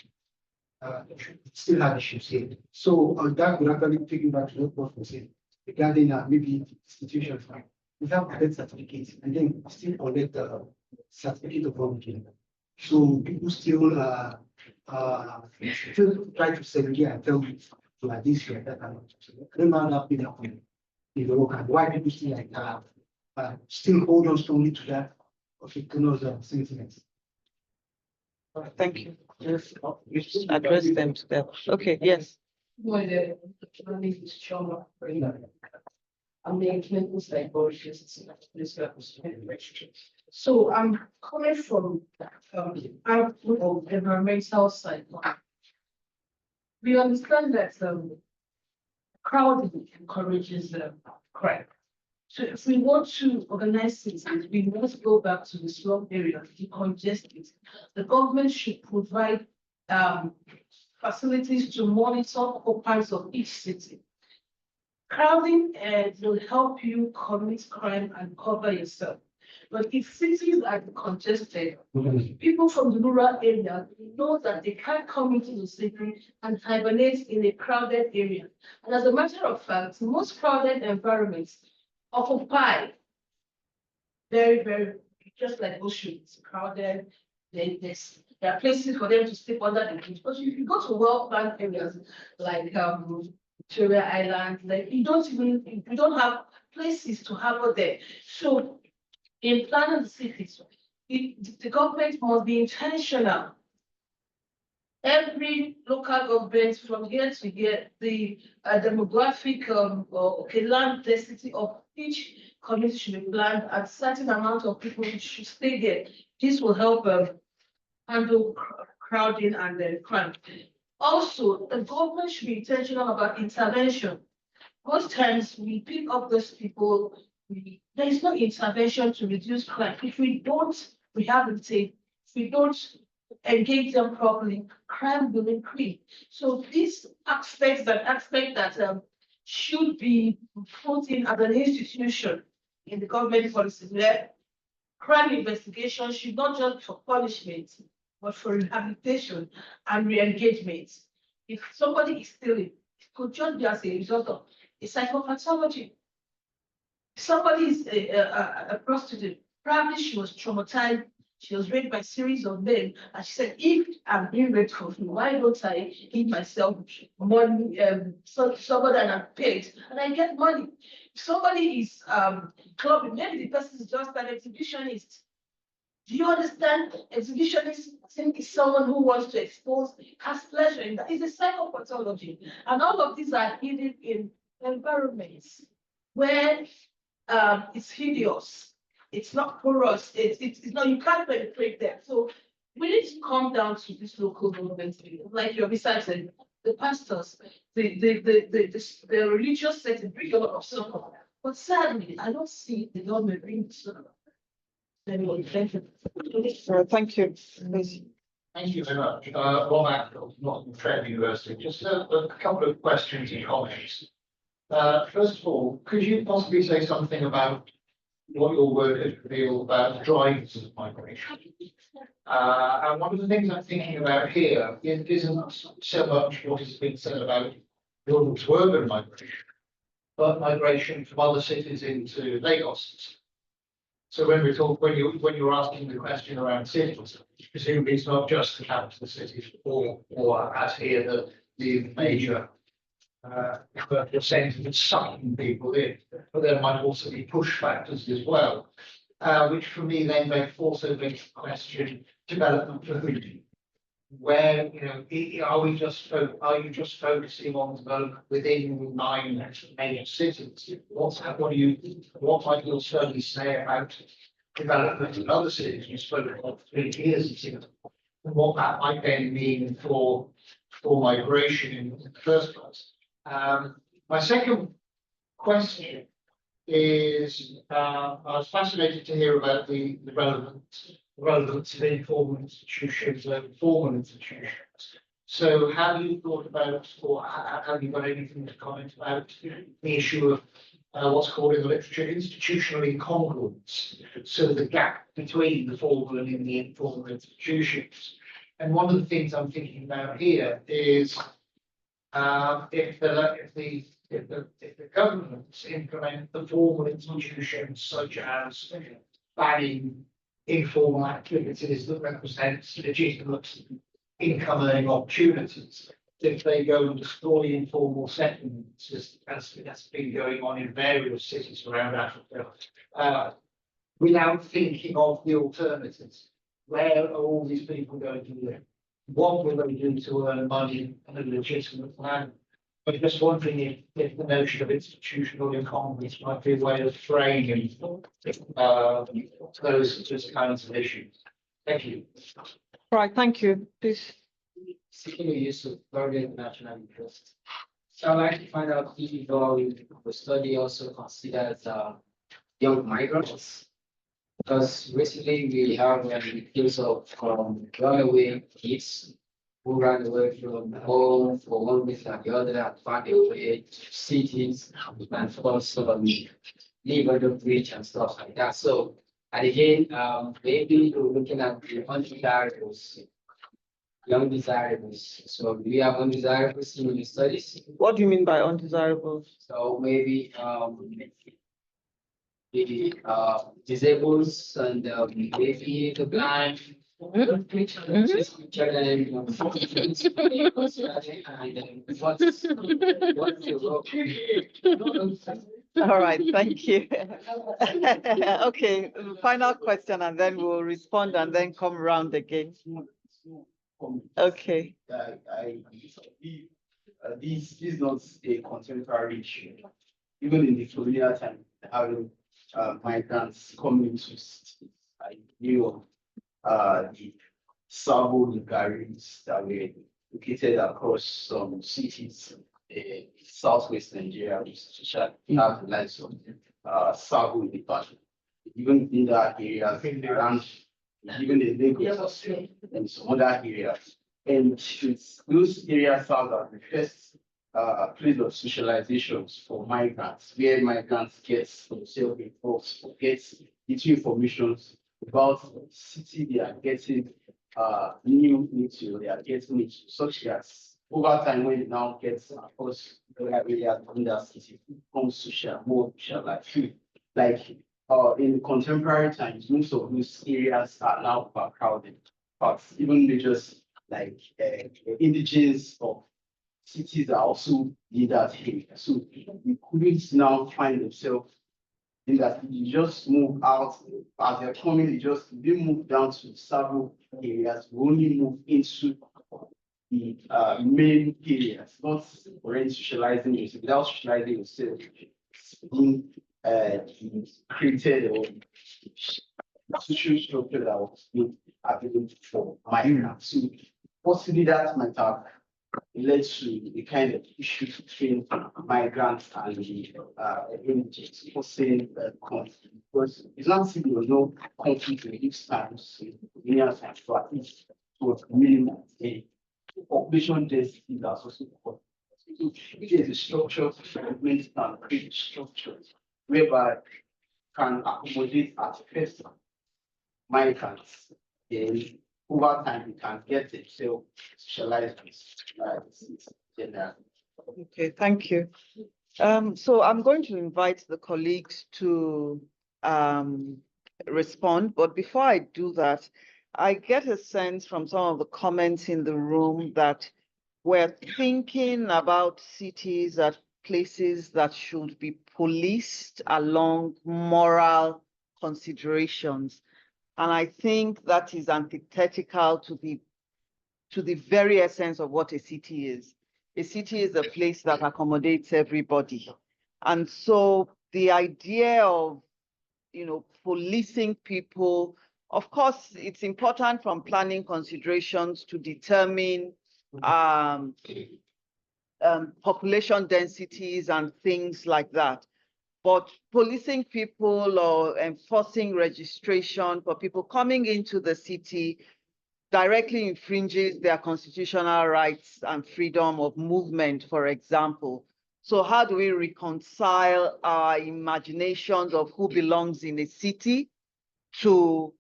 [SPEAKER 8] it still have issues here. So, that would actually take you back to what was said regarding maybe institutions without a certificate, and then still collect the certificate of origin. So people still try to segregate and tell me like this here, that kind of thing. I don't know how that been happening in the local. Why people still like still hold on strongly to that sentiments.
[SPEAKER 1] Thank you. Yes, you should address them to them. Okay, yes.
[SPEAKER 6] When the economy is stronger, I'm the clinical psychologist. So I'm coming from of environmental side. We understand that crowding encourages crime. So if we want to organize citizens, we must go back to the slum area, decongest it. The government should provide facilities to monitor all parts of each city. Crowding will help you commit crime and cover yourself. But if cities are congested, people from the rural area know that they can't come into the city and hibernate in a crowded area. And as a matter of fact, most crowded environments occupy very, just like ocean, it's crowded. There are places for them to sleep under the bridge. But if you go to well-planned areas like Victoria Island, like you don't have places to harbor there. So in planning the cities, the government must be intentional. Every local government from here to here, the demographic land density of each community should be planned, and a certain amount of people should stay there. This will help handle crowding and crime. Also, the government should be intentional about intervention. Most times we pick up those people, there is no intervention to reduce crime. If we don't rehabilitate, if we don't engage them properly, crime will increase. So this aspect that should be put in as an institution in the government policies, where crime investigation should not just be for punishment, but for rehabilitation and re-engagement. If somebody is stealing, it could just be as a result of a psychopathology. Somebody is a prostitute, probably she was traumatized. She was raped by a series of men, and she said, if I'm being raped for free, why don't I give myself money, somebody and I'm paid, and I get money? If somebody is clubbing, maybe the person is just an exhibitionist. Do you understand? Exhibitionist, I think, is someone who wants to expose, has pleasure in that. It's a psychopathology. And all of these are hidden in environments where it's hideous. It's not porous. It's not, you can't penetrate there. So we need to come down to this local government, like your research said, the pastors, the religious setting bring a lot of support. But sadly, I don't see the government bring support. Anyway, thank you.
[SPEAKER 1] Thank you. Please.
[SPEAKER 9] Thank you very much. Rob Ackfield, Nottingham Trent University. Just a couple of questions and comments. First of all, could you possibly say something about what your work has revealed about the drivers of migration? And one of the things I'm thinking about here isn't so much what has been said about rural to urban migration, but migration from other cities into Lagos. So when you're asking the question around cities, presumably it's not just the capital cities or as here the major but you're saying it's sucking people in, but there might also be push factors as well, which for me then also makes the question development for who? Where, are you just focusing on development within 9 major cities? What might your study say about development in other cities? You spoke about 3 years ago, and what that might then mean for migration in the first place. My second question is, I was fascinated to hear about the relevance of informal institutions and formal institutions. So have you thought about, or have you got anything to comment about the issue of what's called in the literature institutional incongruence? So the gap between the formal and the informal institutions. And one of the things I'm thinking about here is if the governments implement the formal institutions such as banning informal activities that represent legitimate income earning opportunities, if they go and destroy informal settlements, as that's been going on in various cities around Africa, without thinking of the alternatives. Where are all these people going to live? What will they do to earn money in a legitimate manner? But just wondering if the notion of institutional incongruence might be a way of framing those kinds of issues. Thank you.
[SPEAKER 1] Right, thank you. Please.
[SPEAKER 10] Seeking the use of foreign national interest. So I'd like to find out if the study also considers young migrants. Because recently we have a case of runaway kids who ran away from home for one reason or the other and found their way to cities and first live under bridge and stuff like that. So, and again, maybe we're looking at the undesirables, young desirables. So do we have undesirables in the studies?
[SPEAKER 1] What do you mean by undesirables?
[SPEAKER 10] So maybe the disables and maybe the blind.
[SPEAKER 1] All right, thank you. Okay, final question, and then we'll respond and then come around again. Okay.
[SPEAKER 11] This is not a contemporary issue. Even in the colonial time, having migrants coming into cities like New York, the Savo Lugaris that were located across some cities in southwest Nigeria, especially have the likes of Savo in the past. Even in that area, around even the Lagos and some other areas. And it's those areas serve as the first place of socializations for migrants, where migrants get themselves involved, get little information about the city they are getting new into, they are getting into, such as over time when it now gets across the areas in that city, more social life. Like in contemporary times, most of those areas are now overcrowded, but even they just like indigenous of cities are also in that area. So you couldn't now find themselves in that you just move out as they're coming, they move down to several areas, we only move into the main areas, not already socializing yourself, without socializing yourself, being created or social structure that was available for migrants. So possibly that might have led to the kind of issues between migrants and the immigrants, causing conflict. Because it's not simply there was no conflict in these times, in times, so at least it was minimum. The population density that's also important. So if there's a structure, development and create structures whereby can accommodate at first migrants, then over time you can get it. So socialized generally.
[SPEAKER 1] Okay, thank you. So I'm going to invite the colleagues to respond, but before I do that, I get a sense from some of the comments in the room that we're thinking about cities as places that should be policed along moral considerations. And I think that is antithetical to the very essence of what a city is. A city is a place that accommodates everybody. And so the idea of, policing people, of course, it's important from planning considerations to determine population densities and things like that. But policing people or enforcing registration for people coming into the city directly infringes their constitutional rights and freedom of movement, for example. So how do we reconcile our imaginations of who belongs in a city to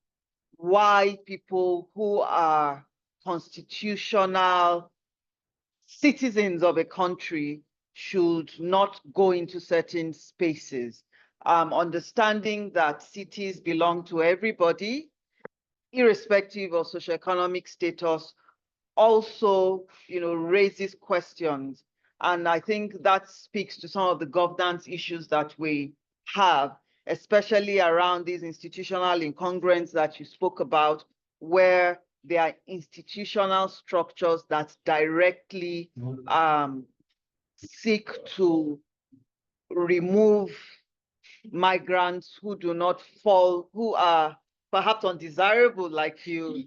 [SPEAKER 1] why people who are constitutional citizens of a country should not go into certain spaces? Understanding that cities belong to everybody, irrespective of socioeconomic status, also, raises questions. And I think that speaks to some of the governance issues that we have, especially around these institutional incongruence that you spoke about, where there are institutional structures that directly seek to remove migrants who do not fall, who are perhaps undesirable, like you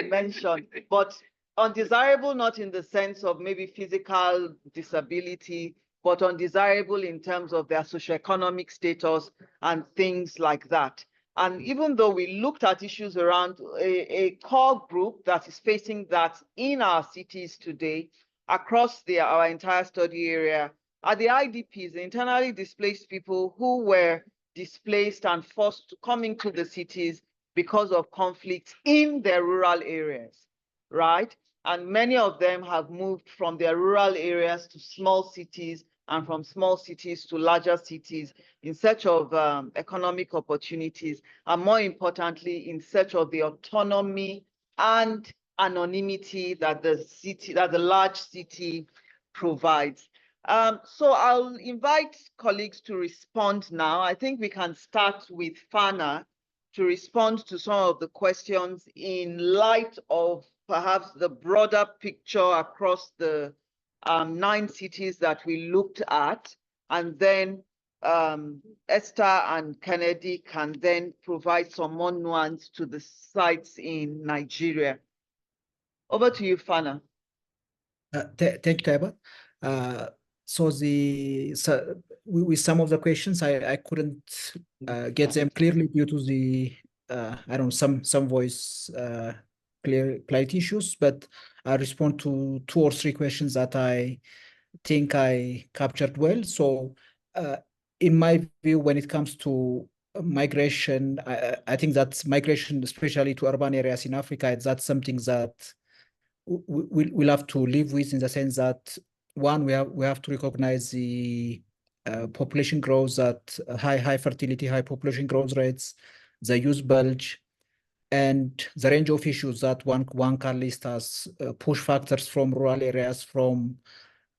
[SPEAKER 1] mentioned, but undesirable not in the sense of maybe physical disability, but undesirable in terms of their socioeconomic status and things like that. And even though we looked at issues around a core group that is facing that in our cities today, across our entire study area, are the IDPs, the internally displaced people who were displaced and forced to come into the cities because of conflicts in their rural areas, right? And many of them have moved from their rural areas to small cities and from small cities to larger cities in search of economic opportunities, and more importantly, in search of the autonomy and anonymity that the large city provides. So I'll invite colleagues to respond now. I think we can start with Fana to respond to some of the questions in light of perhaps the broader picture across the 9 cities that we looked at. And then Esther and Kennedy can then provide some more nuance to the sites in Nigeria. Over to you, Fana.
[SPEAKER 2] Thank you, Taiba. So with some of the questions, I couldn't get them clearly due to the I don't know, some voice clarity issues, but I respond to 2 or 3 questions that I think I captured well. So in my view, when it comes to migration, I think that migration, especially to urban areas in Africa, that's something that we'll have to live with, in the sense that, one, we have to recognize the population growth at high fertility, high population growth rates, the youth bulge, and the range of issues that one can list as push factors from rural areas, from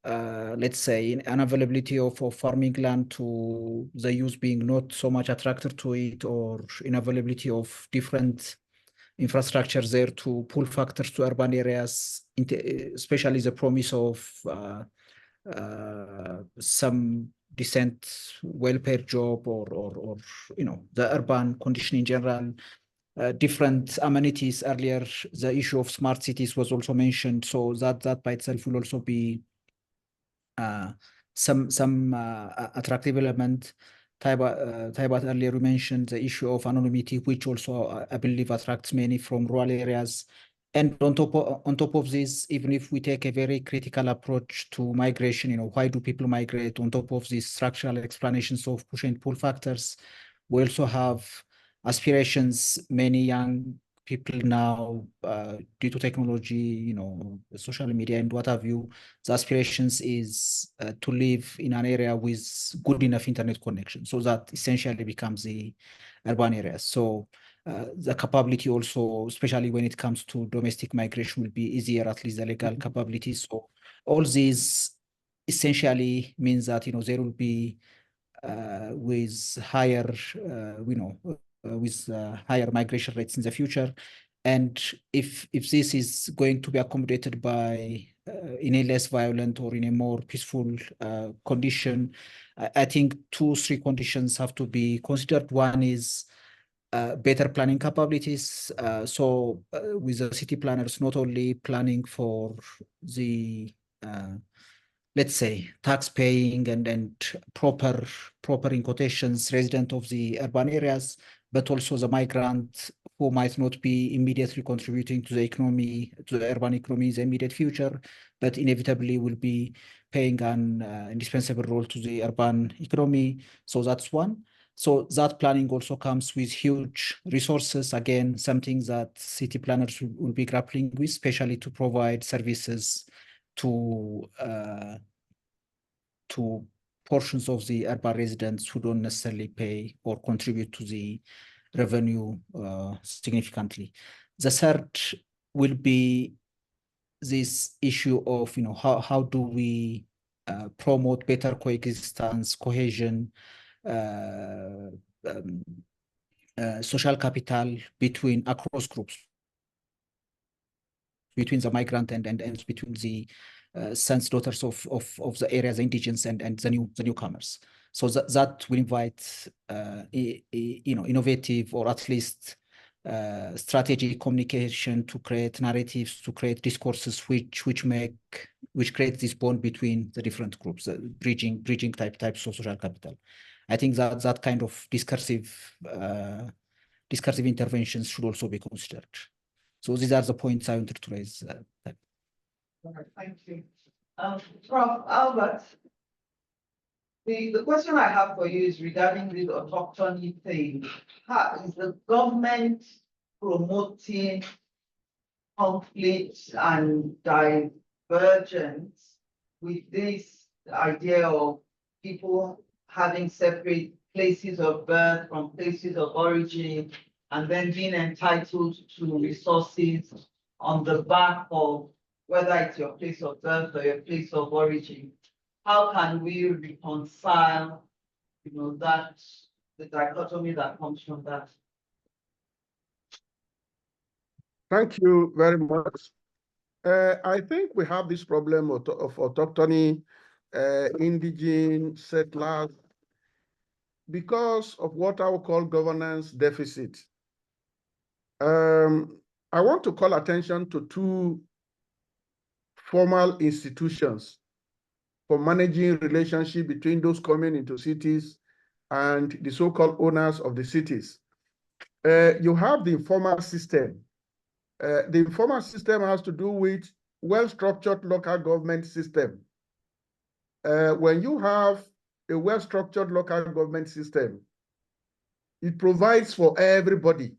[SPEAKER 2] let's say unavailability of farming land to the youth being not so much attracted to it, or unavailability of different infrastructures there, to pull factors to urban areas, especially the promise of some decent, well-paid job, or the urban condition in general, different amenities. Earlier, the issue of smart cities was also mentioned, so that by itself will also be some attractive element. Taibat earlier mentioned the issue of anonymity, which also I believe attracts many from rural areas. And on top of this, even if we take a very critical approach to migration, why do people migrate? On top of these structural explanations of push and pull factors, we also have aspirations. Many young people now, due to technology, social media and what have you, the aspirations is to live in an area with good enough internet connection. So that essentially becomes the urban areas. So the capability also, especially when it comes to domestic migration, will be easier, at least the legal capability. So All these essentially means that, there will be with higher, higher migration rates in the future. And if this is going to be accommodated by in a less violent or in a more peaceful condition, I think 2-3 conditions have to be considered. One is better planning capabilities. So with the city planners, not only planning for the let's say tax paying and proper in quotations resident of the urban areas, but also the migrant who might not be immediately contributing to the economy, to the urban economy in the immediate future, but inevitably will be paying an indispensable role to the urban economy. So that's one. So that planning also comes with huge resources. Again, something that city planners will be grappling with, especially to provide services to portions of the urban residents who don't necessarily pay or contribute to the revenue significantly. The third will be this issue of, how do we promote better coexistence, cohesion, social capital across groups, between the migrant and between the sons, daughters of the areas, the indigens and the newcomers. So that will invite innovative, or at least strategic communication to create narratives, to create discourses which create this bond between the different groups, bridging types of social capital. I think that kind of discursive interventions should also be considered. So these are the points I wanted to raise.
[SPEAKER 1] All right, thank you. Prof. Albert, the question I have for you is regarding the autochthony thing. How is the government promoting conflict and divergence with this idea of people having separate places of birth from places of origin, and then being entitled to resources on the back of whether it's your place of birth or your place of origin? How can we reconcile, the dichotomy that comes from that?
[SPEAKER 5] Thank you very much. I think we have this problem of autochthony, indigenous settlers, because of what I will call governance deficit. I want to call attention to 2 formal institutions for managing relationship between those coming into cities and the so-called owners of the cities. You have the informal system. The informal system has to do with well-structured local government system. When you have a well-structured local government system, it provides for everybody.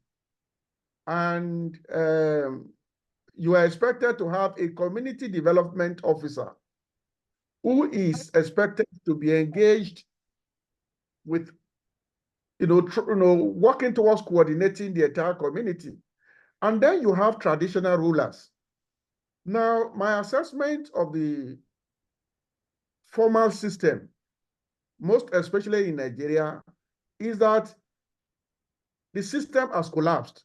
[SPEAKER 5] And you are expected to have a community development officer who is expected to be engaged with, working towards coordinating the entire community. And then you have traditional rulers. Now, my assessment of the formal system, most especially in Nigeria, is that the system has collapsed.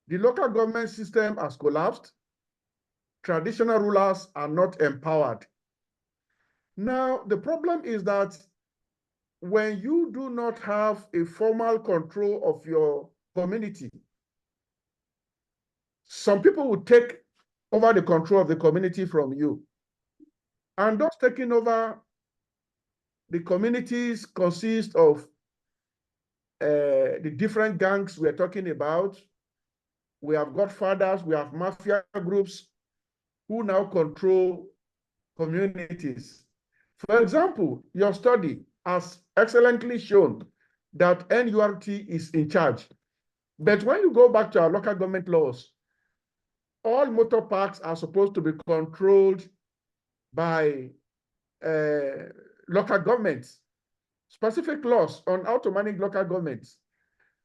[SPEAKER 5] The local government system has collapsed. Traditional rulers are not empowered. Now, the problem is that when you do not have a formal control of your community, some people will take over the control of the community from you. And those taking over the communities consist of the different gangs we're talking about. We have godfathers, we have mafia groups who now control communities. For example, your study has excellently shown that NURT is in charge. But when you go back to our local government laws, all motor parks are supposed to be controlled by local governments, specific laws on how to manage local governments.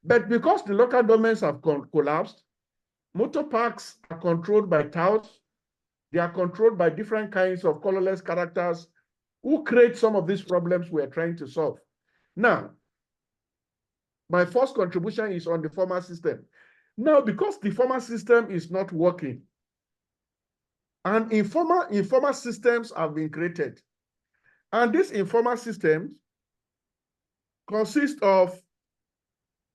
[SPEAKER 5] But because the local governments have collapsed, motor parks are controlled by touts, They are controlled by different kinds of colorless characters who create some of these problems we are trying to solve. Now, my first contribution is on the former system. Now, because the former system is not working, and informal systems have been created, and these informal systems consist of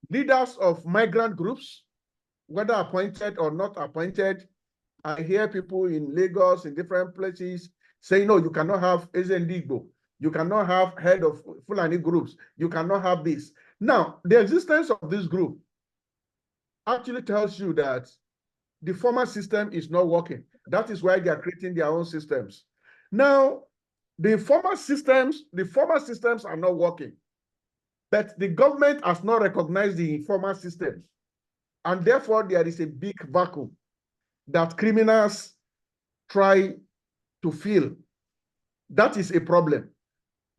[SPEAKER 5] leaders of migrant groups, whether appointed or not appointed. I hear people in Lagos, in different places, saying, no, you cannot have Ezendigbo. You cannot have head of Fulani groups. You cannot have this. Now, the existence of this group actually tells you that the former system is not working. That is why they are creating their own systems. Now, the former systems are not working, but the government has not recognized the informal systems. And therefore, there is a big vacuum that criminals try to fill. That is a problem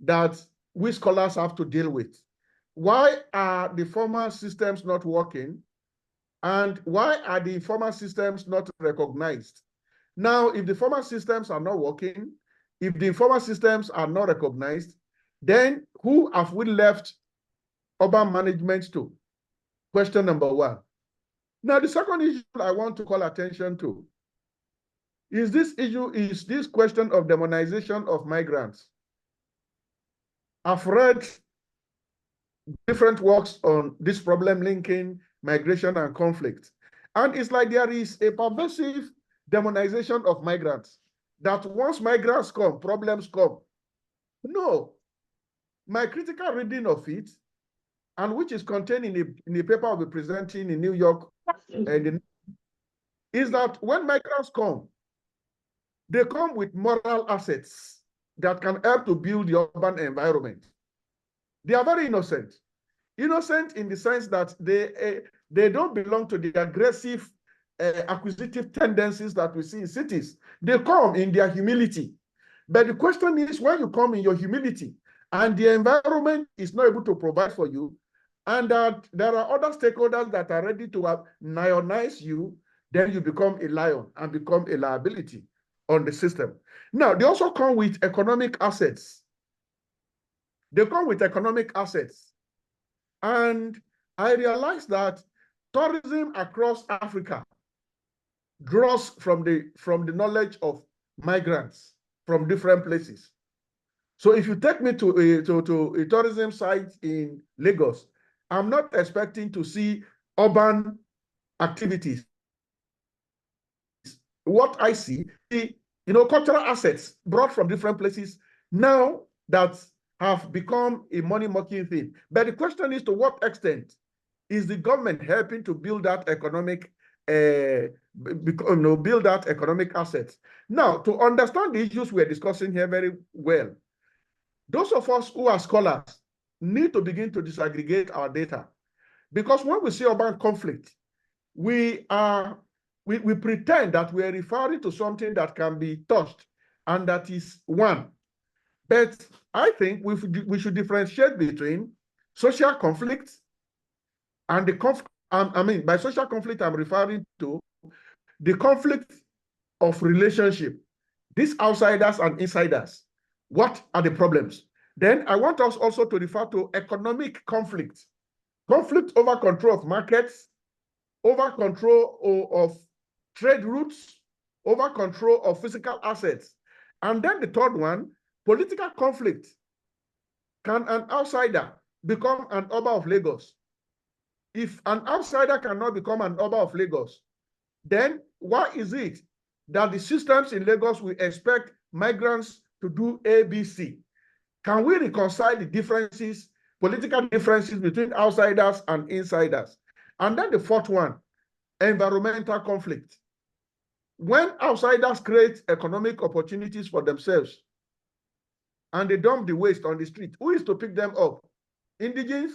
[SPEAKER 5] that we scholars have to deal with. Why are the formal systems not working? And why are the informal systems not recognized? Now, if the formal systems are not working, if the informal systems are not recognized, then who have we left urban management to? Question number one. Now, the second issue I want to call attention to is this question of demonization of migrants. I've read different works on this problem linking migration and conflict. And it's like there is a pervasive demonization of migrants, that once migrants come, problems come. No. My critical reading of it, and which is contained in the paper I'll be presenting in New York, is that when migrants come, they come with moral assets that can help to build the urban environment. They are very innocent. Innocent in the sense that they don't belong to the aggressive, acquisitive tendencies that we see in cities. They come in their humility. But the question is, when you come in your humility and the environment is not able to provide for you, and that there are other stakeholders that are ready to lionize you, then you become a lion and become a liability on the system. Now, they also come with economic assets. They come with economic assets. And I realized that tourism across Africa draws from the knowledge of migrants from different places. So if you take me to a tourism site in Lagos, I'm not expecting to see urban activities. What I see, cultural assets brought from different places now that have become a money-making thing. But the question is, to what extent is the government helping to build that economic, build that economic assets? Now, to understand the issues we're discussing here very well, those of us who are scholars need to begin to disaggregate our data. Because when we see urban conflict, we pretend that we are referring to something that can be touched, and that is one. But I think we should differentiate between social conflict and the conflict. I mean, by social conflict, I'm referring to the conflict of relationship. These outsiders and insiders. What are the problems? Then I want us also to refer to economic conflict. Conflict over control of markets, over control of trade routes, over control of physical assets. And then the third one, political conflict. Can an outsider become an Oba of Lagos? If an outsider cannot become an Oba of Lagos, then why is it that the systems in Lagos will expect migrants to do ABC? Can we reconcile the differences, political differences between outsiders and insiders? And then the fourth one, environmental conflict. When outsiders create economic opportunities for themselves and they dump the waste on the street, who is to pick them up? Indigenous?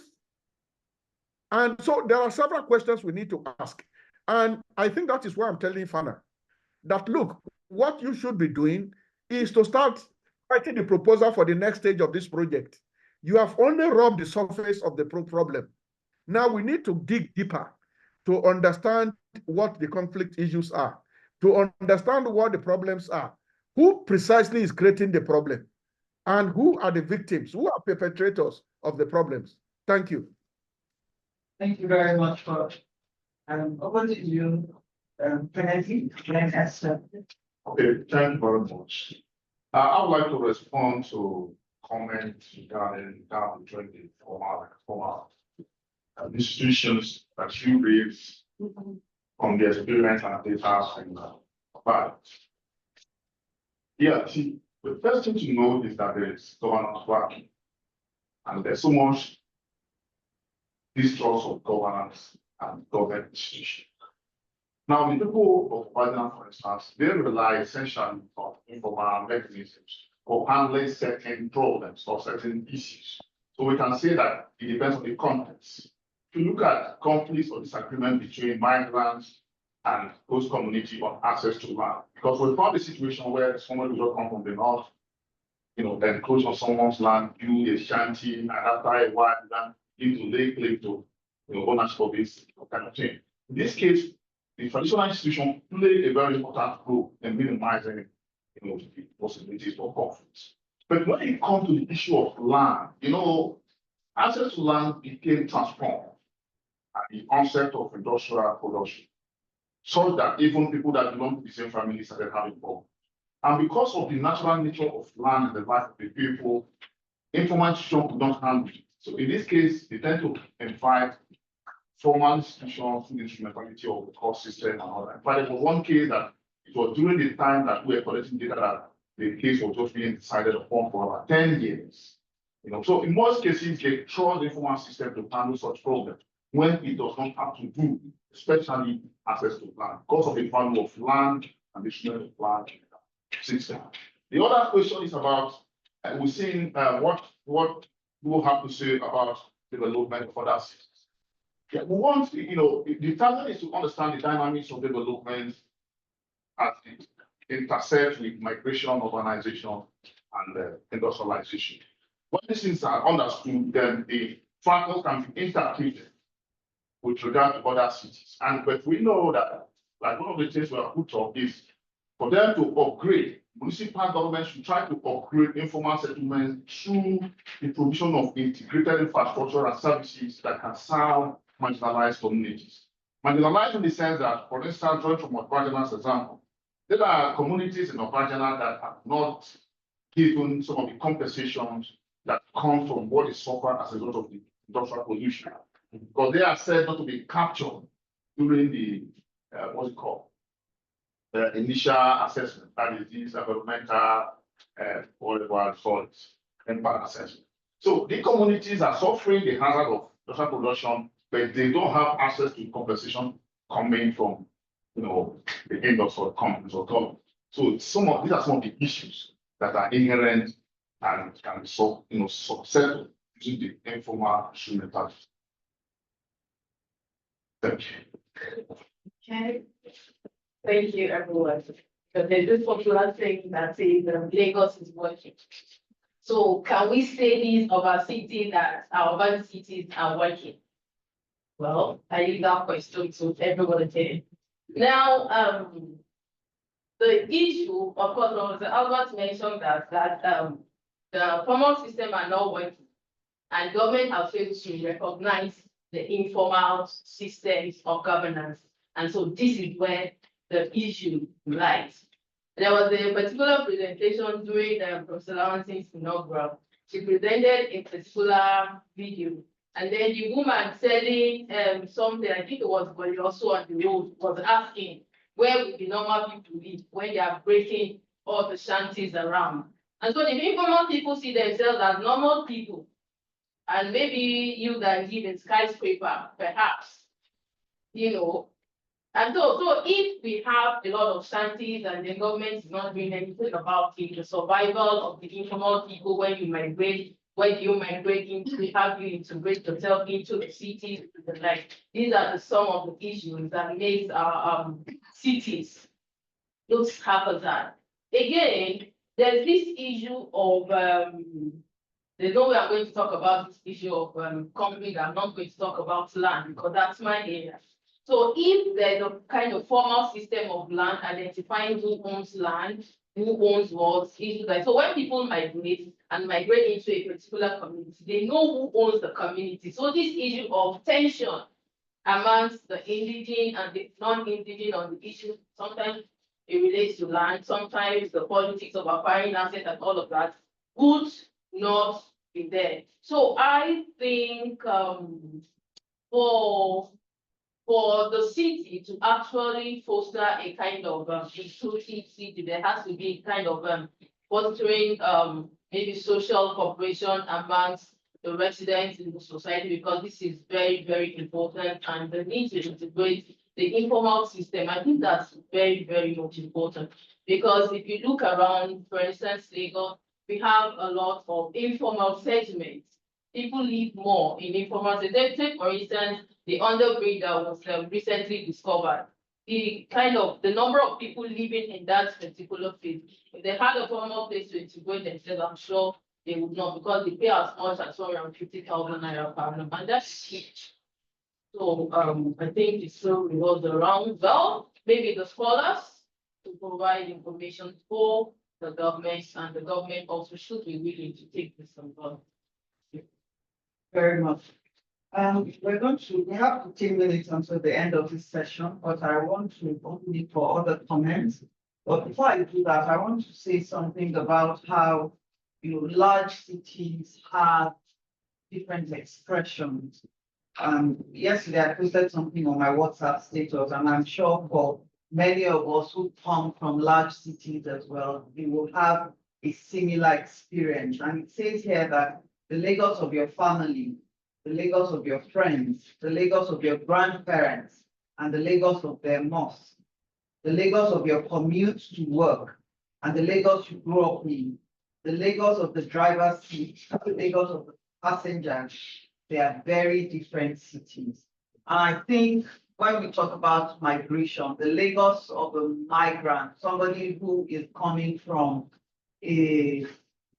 [SPEAKER 5] And so there are several questions we need to ask. And I think that is why I'm telling Fana that, look, what you should be doing is to start writing the proposal for the next stage of this project. You have only rubbed the surface of the problem. Now we need to dig deeper to understand what the conflict issues are. to understand what the problems are. Who precisely is creating the problem? And who are the victims? Who are perpetrators of the problems? Thank you.
[SPEAKER 6] Thank you very much for, over to you, Kennedy, and Esther.
[SPEAKER 4] Okay, thank you very much. I would like to respond to comments regarding between the formal institutions that you raised from the experience and data and but yeah, see, the first thing to know is that there is governance working, and there's so much distrust of governance and government institutions. Now, the people of Ghana, for instance, they rely essentially on informal mechanisms for handling certain problems or certain issues. So we can say that it depends on the context. If you look at conflicts or disagreement between migrants and host community on access to land, because we found a situation where someone who just come from the north, then close on someone's land, build a shanty, and after a while, then into lay claim to ownership of this kind of thing. In this case, the traditional institution play a very important role in minimizing the possibilities for conflicts. But when it comes to the issue of land, access to land became transformed at the onset of industrial production, so that even people that belong to the same family started having problems. And because of the natural nature of land and the life of the people, informal institutions could not handle it. So in this case, they tend to invite formal institutions through the instrumentality of the court system and all that. But there was one case that it was during the time that we were collecting data that the case was just being decided upon for about 10 years. So in most cases, they trust the informal system to handle such problems when it does not have to do, especially access to land, because of the value of land and the share of land system. The other question is about, we're seeing what people have to say about development of other cities. Yeah, we want, the target is to understand the dynamics of development as it intersects with migration, urbanization, and industrialization. When these things are understood, then the factors can be interpreted with regard to other cities. But we know that, like one of the things we have put up is for them to upgrade, municipal governments should try to upgrade informal settlements through the provision of integrated infrastructure and services that can serve marginalized communities. Marginalized in the sense that, for instance, drawing from Obajana's example, there are communities in Obajana that have not given some of the compensations that come from what is suffered as a result of the industrial pollution, because they are said not to be captured during the what's it called? The initial assessment, that is these environmental whatever solids impact assessment. So the communities are suffering the hazard of industrial production, but they don't have access to compensation coming from the industrial companies or government. So these are some of the issues that are inherent and can be solved, settled using the informal instrumentality. Thank you.
[SPEAKER 3] Okay. Thank you, everyone. But there's this popular saying that says Lagos is working. So can we say this of our city that our urban cities are working? Well, I leave that question to everybody here. Now, the issue, of course, Albert mentioned that the formal system are not working, and government have failed to recognize the informal systems of governance. And so this is where the issue lies. There was a particular presentation during Professor Lawansin's inaugural. She presented a particular video, and then the woman selling something, I think it was also on the road, was asking where would the normal people live when they are breaking all the shanties around. And so the informal people see themselves as normal people, and maybe you that live in skyscraper, perhaps, And so if we have a lot of shanties and the government is not doing anything about it, the survival of the informal people when you migrate, when you migrate into, how you integrate yourself into the cities, these are some of the issues that makes our cities look haphazard. Again, there's this issue of there's no way I'm going to talk about this issue of concrete. I'm not going to talk about land because that's my area. So if there's a kind of formal system of land identifying who owns land, who owns what, issues like, so when people migrate into a particular community, they know who owns the community. So this issue of tension amongst the indigenous and the non-indigenous on the issue, sometimes it relates to land, sometimes the politics of acquiring assets and all of that would not be there. So I think for the city to actually foster a kind of inclusive city, there has to be kind of fostering maybe social cooperation amongst the residents in the society, because this is very, very important, and the need to integrate the informal system. I think that's very, very much important, because if you look around, for instance, Lagos, we have a lot of informal settlements. People live more in informal settlements. Take, for instance, the underbridge that was recently discovered. The number of people living in that particular field, if they had a formal place to integrate themselves, I'm sure they would not, because they pay as much as around 50,000 naira per annum, and that's huge. So I think it still revolves around, well, maybe the scholars to provide information for the government, and the government also should be willing to take this on board.
[SPEAKER 1] Very much. We have 15 minutes until the end of this session, but I want to open it for other comments. But before I do that, I want to say something about how, large cities have different expressions. Yesterday I posted something on my WhatsApp status, and I'm sure for many of us who come from large cities as well, we will have a similar experience. And it says here that the Lagos of your family, the Lagos of your friends, the Lagos of your grandparents, and the Lagos of their mosque, the Lagos of your commute to work, and the Lagos you grew up in, the Lagos of the driver's seat, the Lagos of the passengers, they are very different cities. And I think when we talk about migration, the Lagos of a migrant, somebody who is coming from a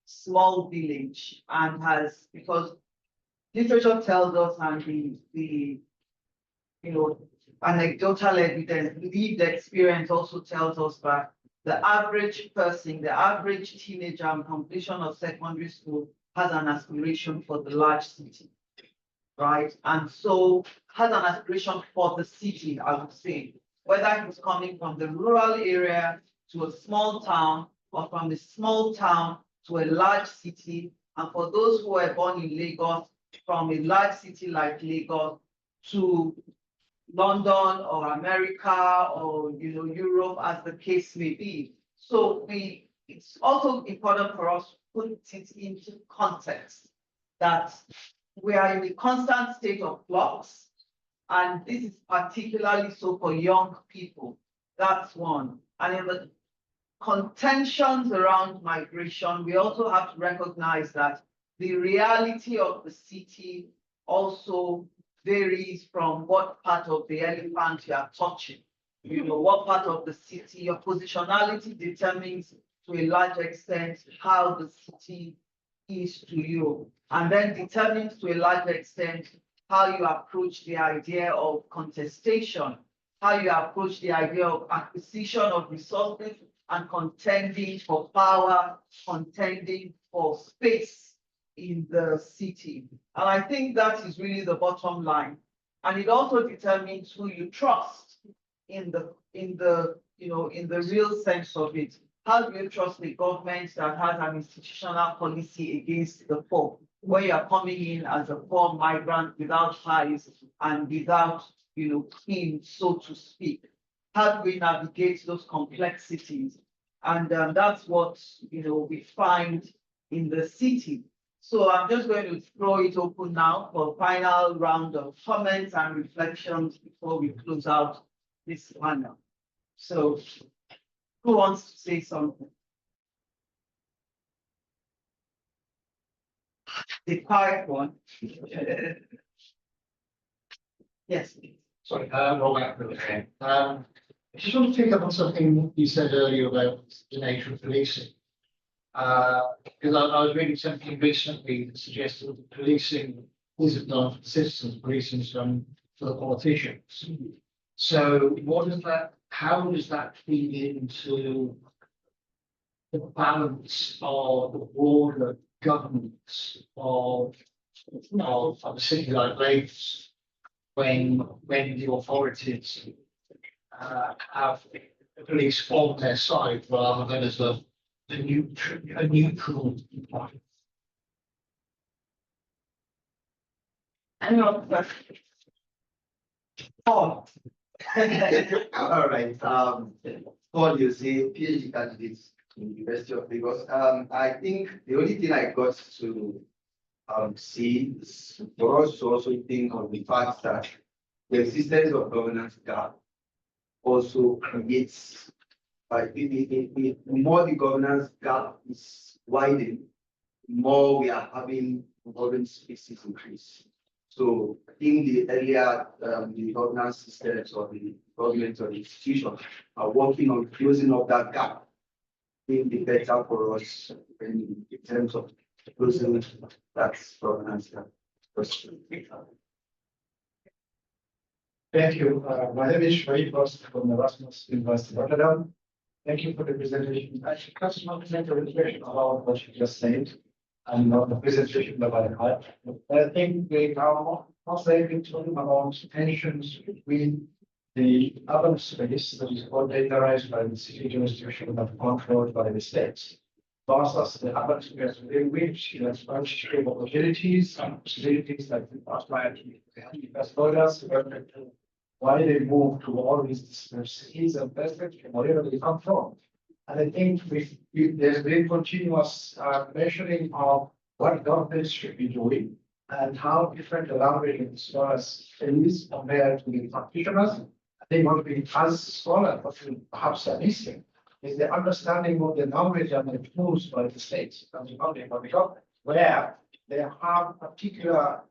[SPEAKER 1] small village and has, because literature tells us, and the anecdotal evidence, lived experience also tells us that the average person, the average teenager on completion of secondary school has an aspiration for the large city, right? And so has an aspiration for the city, I would say, whether he's coming from the rural area to a small town, or from a small town to a large city. And for those who were born in Lagos, from a large city like Lagos to London or America or Europe, as the case may be. So it's also important for us to put it into context that we are in a constant state of flux, and this is particularly so for young people. That's one. And in the contentions around migration, we also have to recognize that the reality of the city also varies from what part of the elephant you are touching. What part of the city, your positionality determines to a large extent how the city is to you, and then determines to a large extent how you approach the idea of contestation, how you approach the idea of acquisition of resources and contending for power, contending for space in the city. And I think that is really the bottom line. And it also determines who you trust in the real sense of it. How do you trust the government that has an institutional policy against the poor, where you're coming in as a poor migrant without ties and without, kin, so to speak? How do we navigate those complexities? And that's what, we find in the city. So I'm just going to throw it open now for a final round of comments and reflections before we close out this panel. So who wants to say something? The quiet one. Yes, please.
[SPEAKER 9] Sorry, Robert. I just want to pick up on something you said earlier about the nature of policing. Because I was reading something recently that suggested that policing isn't done for the citizens, policing is done for the politicians.
[SPEAKER 10] So what is that, how does that feed into the balance of the broader governance of a city like Lagos when the authorities have the police on their side rather than as a neutral party?
[SPEAKER 6] Any other question? Oh.
[SPEAKER 11] All right, Paul, you say PhD candidates in the University of Lagos. I think the only thing I got to see is for us to also think of the fact that the existence of governance gap also creates, the more the governance gap is widening, the more we are having governance spaces increase. So I think the earlier the governance systems or the government or the institutions are working on closing up that gap, being the better for us in terms of closing that governance gap.
[SPEAKER 12] Thank you. My name is Shreya Post from Erasmus University Rotterdam. Thank you for the presentation. Actually, customer presentation about what you just said and not the presentation that I had. I think we are also able to talk about tensions between the urban space that is coordinated by the city jurisdiction and controlled by the states, versus the urban space within which there is shape opportunities and possibilities that we outlined as borders, why they move to all these cities and perspectives from wherever they come from. And I think there's been continuous measuring of what governments should be doing and how different the language in scholars is compared to the practitioners. I think what we as scholars, what we perhaps are missing is the understanding of the language and the tools by the states and the public government, where they have particular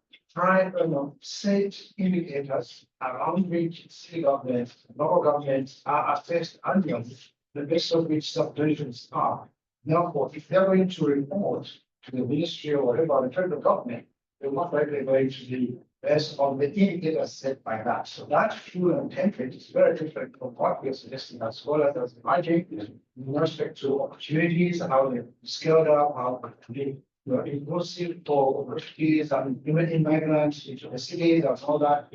[SPEAKER 12] set indicators around which city governments, local governments are assessed annually, the base of which subdivisions are. Therefore, if they're going to report to the ministry or whatever, the federal government, they're not likely going to be based on the indicators set by that. So that tool and template is very different from what we are suggesting as scholars as imagine in respect to opportunities and how they scaled up, how they inclusive for refugees and even immigrants into the cities and all that.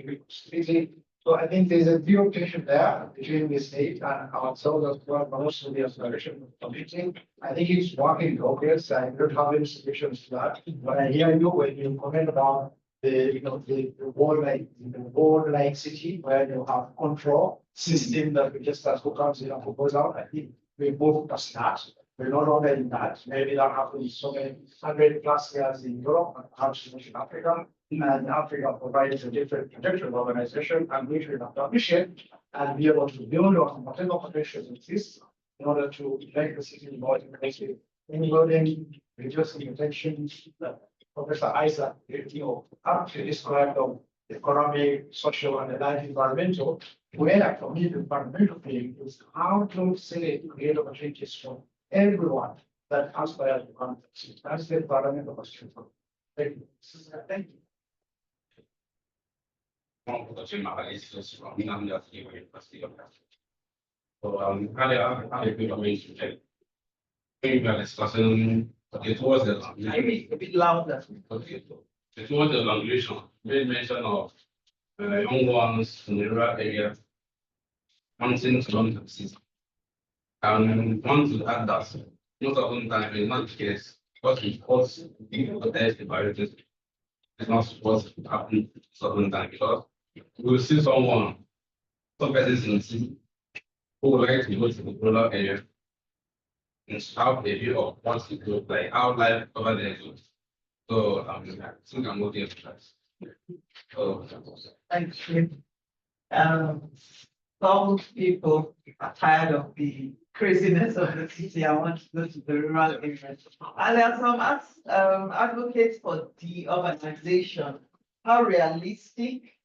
[SPEAKER 12] So I think there's a real tension there between the state and ourselves as well, but also the aspiration of computing. I think it's work in progress. I don't have any solutions to that. But I hear you when you comment about the board like city where you have control system that we just as who comes in and propose out. I think we move past that. We're not already in that. Maybe that happens so many 100+ years in Europe and perhaps in Africa. And Africa provides a different trajectory of organization and which we have to appreciate and be able to build on whatever potential exists in order to make the city more inclusive, including reducing tension that Professor Isaac actually described of economic, social, and life environmental, where for me the environmental thing is how to say create opportunities for everyone that aspires to come. That's the environmental question. Thank you. Thank you.
[SPEAKER 13] So earlier discussing it was
[SPEAKER 6] a bit louder.
[SPEAKER 13] Okay. It was the evaluation made mention of young ones in the rural area wanting to learn the system. And want to add that most of the time it's not the case because it causes people to test the viruses. It's not supposed to happen certain time because we will see some persons in the city who would like to go to the rural area and have a view of what's the good, like how life over there goes. So I think I'm looking at that. So
[SPEAKER 6] Thank you. Some people are tired of the craziness of the city. I want to go to the rural areas. And there are some advocates for de-urbanization. How realistic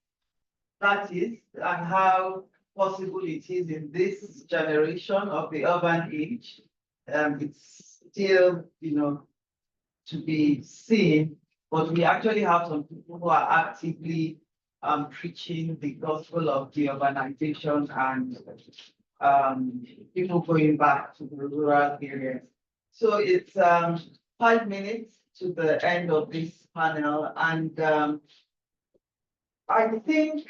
[SPEAKER 6] that is and how possible it is in this generation of the urban age. It's still, to be seen, but we actually have some people who are actively
[SPEAKER 1] preaching the gospel of the urbanization and people going back to the rural areas. So it's 5 minutes to the end of this panel, and I think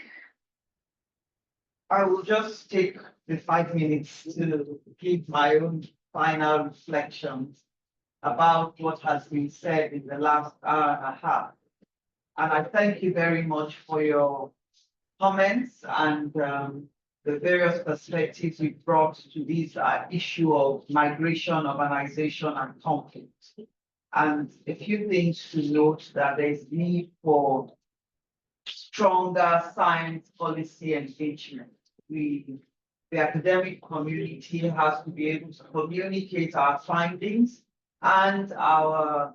[SPEAKER 1] I will just take the 5 minutes to give my own final reflections about what has been said in the last hour and a half. And I thank you very much for your comments and the various perspectives you brought to this issue of migration, urbanization, and conflict. And a few things to note: that there is need for stronger science policy engagement. The academic community has to be able to communicate our findings and our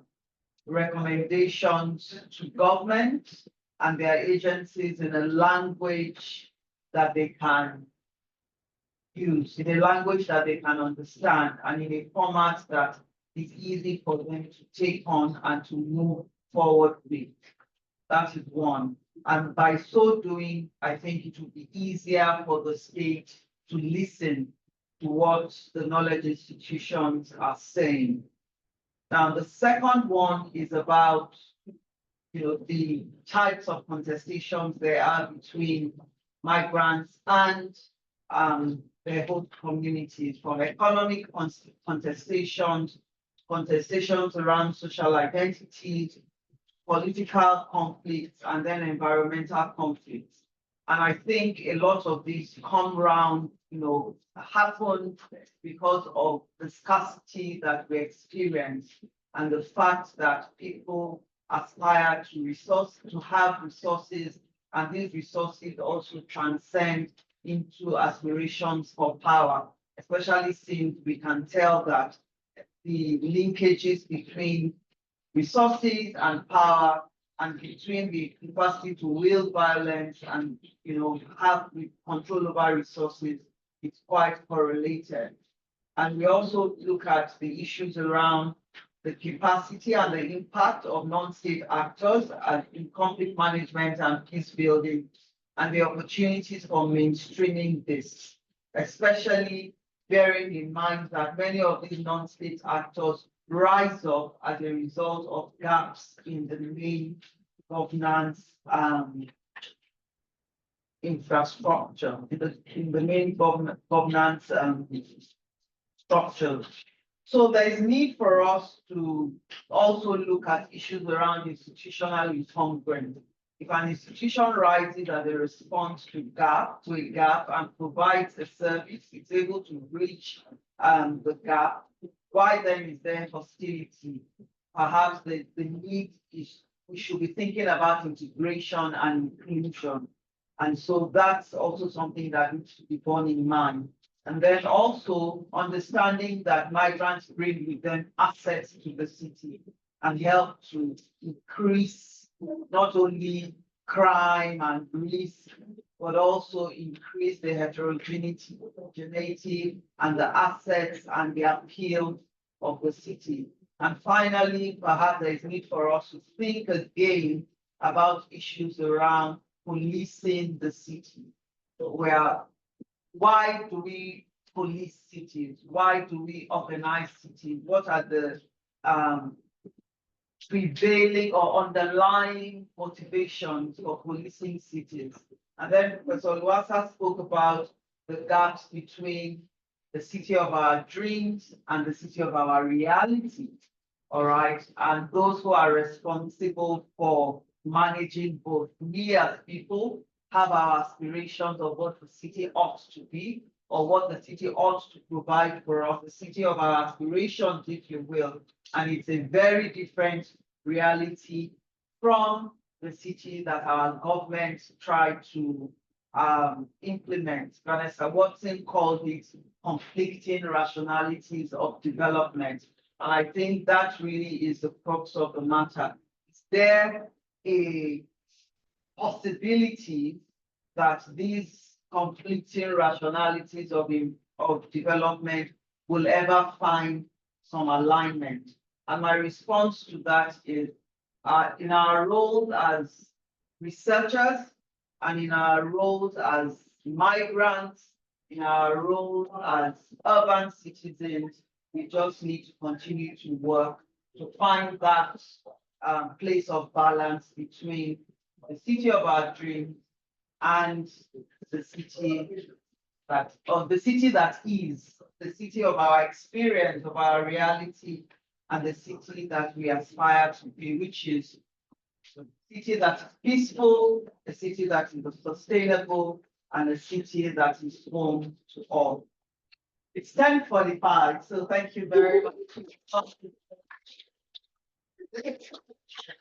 [SPEAKER 1] recommendations to government and their agencies in a language that they can use, in a language that they can understand, and in a format that is easy for them to take on and to move forward with. That is one. And by so doing, I think it will be easier for the state to listen to what the knowledge institutions are saying. Now, the second one is about, the types of contestations there are between migrants and their host communities, from economic contestations, contestations around social identities, political conflicts, and then environmental conflicts. And I think a lot of these come round, happen because of the scarcity that we experience and the fact that people aspire to have resources, and these resources also transcend into aspirations for power, especially since we can tell that the linkages between resources and power, and between the capacity to wield violence and have control over resources, it's quite correlated. And we also look at the issues around the capacity and the impact of non-state actors in conflict management and peace building, and the opportunities for mainstreaming this, especially bearing in mind that many of these non-state actors rise up as a result of gaps in the main governance infrastructure, in the main governance structures. So there is need for us to also look at issues around institutional incongruence. If an institution rises as a response to a gap and provides a service, it's able to bridge the gap. Why then is there hostility? Perhaps the need is, we should be thinking about integration and inclusion. And so that's also something that needs to be borne in mind. And then also understanding that migrants bring with them assets to the city and help to increase not only crime and risk, but also increase the heterogeneity and the assets and the appeal of the city. And finally, perhaps there is need for us to think again about issues around policing the city. Why do we police cities? Why do we organize cities? What are the prevailing or underlying motivations for policing cities? And then Professor Luasa spoke about the gaps between the city of our dreams and the city of our reality, all right? And those who are responsible for managing both. We as people have our aspirations of what the city ought to be, or what the city ought to provide for us, the city of our aspirations, if you will. And it's a very different reality from the city that our governments try to implement. Vanessa Watson called it conflicting rationalities of development. And I think that really is the crux of the matter. Is there a possibility that these conflicting rationalities of development will ever find some alignment? And my response to that is, in our role as researchers, and in our roles as migrants, in our roles as urban citizens, we just need to continue to work to find that place of balance between the city of our dreams and the city that, or the city that is, the city of our experience, of our reality, and the city that we aspire to be, which is a city that is peaceful, a city that is sustainable, and a city that is home to all. It's 10:45, so thank you very much.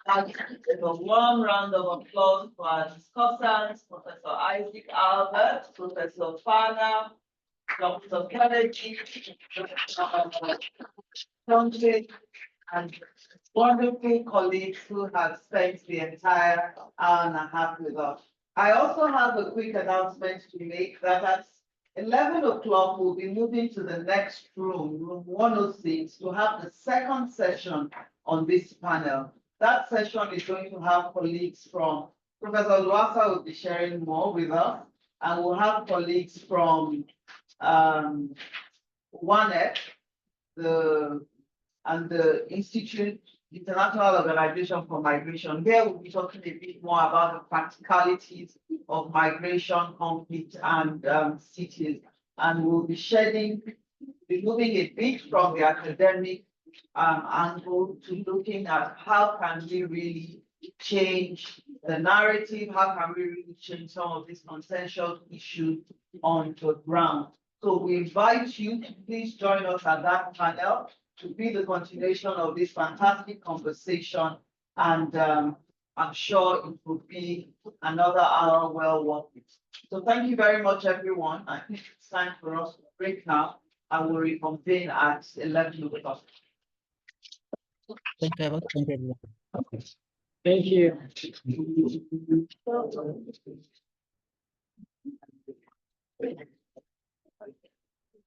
[SPEAKER 1] And a warm round of applause for our discussants, Professor Isaac Albert, Professor Fana, Dr. Kennedy, and wonderful colleagues who have spent the entire hour and a half with us. I also have a quick announcement to make that at 11 o'clock, we'll be moving to the next room, room 106, to have the second session on this panel. That session is going to have colleagues from, Professor Luasa will be sharing more with us, and we'll have colleagues from WANEC, and the Institute, International Organization for Migration. Here we'll be talking a bit more about the practicalities of migration, conflict, and cities. And we'll be moving a bit from the academic angle to looking at how can we really change the narrative, how can we really change some of these consensual issues on the ground. So we invite you to please join us at that panel to be the continuation of this fantastic conversation. And I'm sure it will be another hour well worth it. So thank you very much, everyone. I think it's time for us to break now. I will reconvene at 11 o'clock.
[SPEAKER 2] Thank you, everyone.
[SPEAKER 10] Thank you.
[SPEAKER 1] Thank you.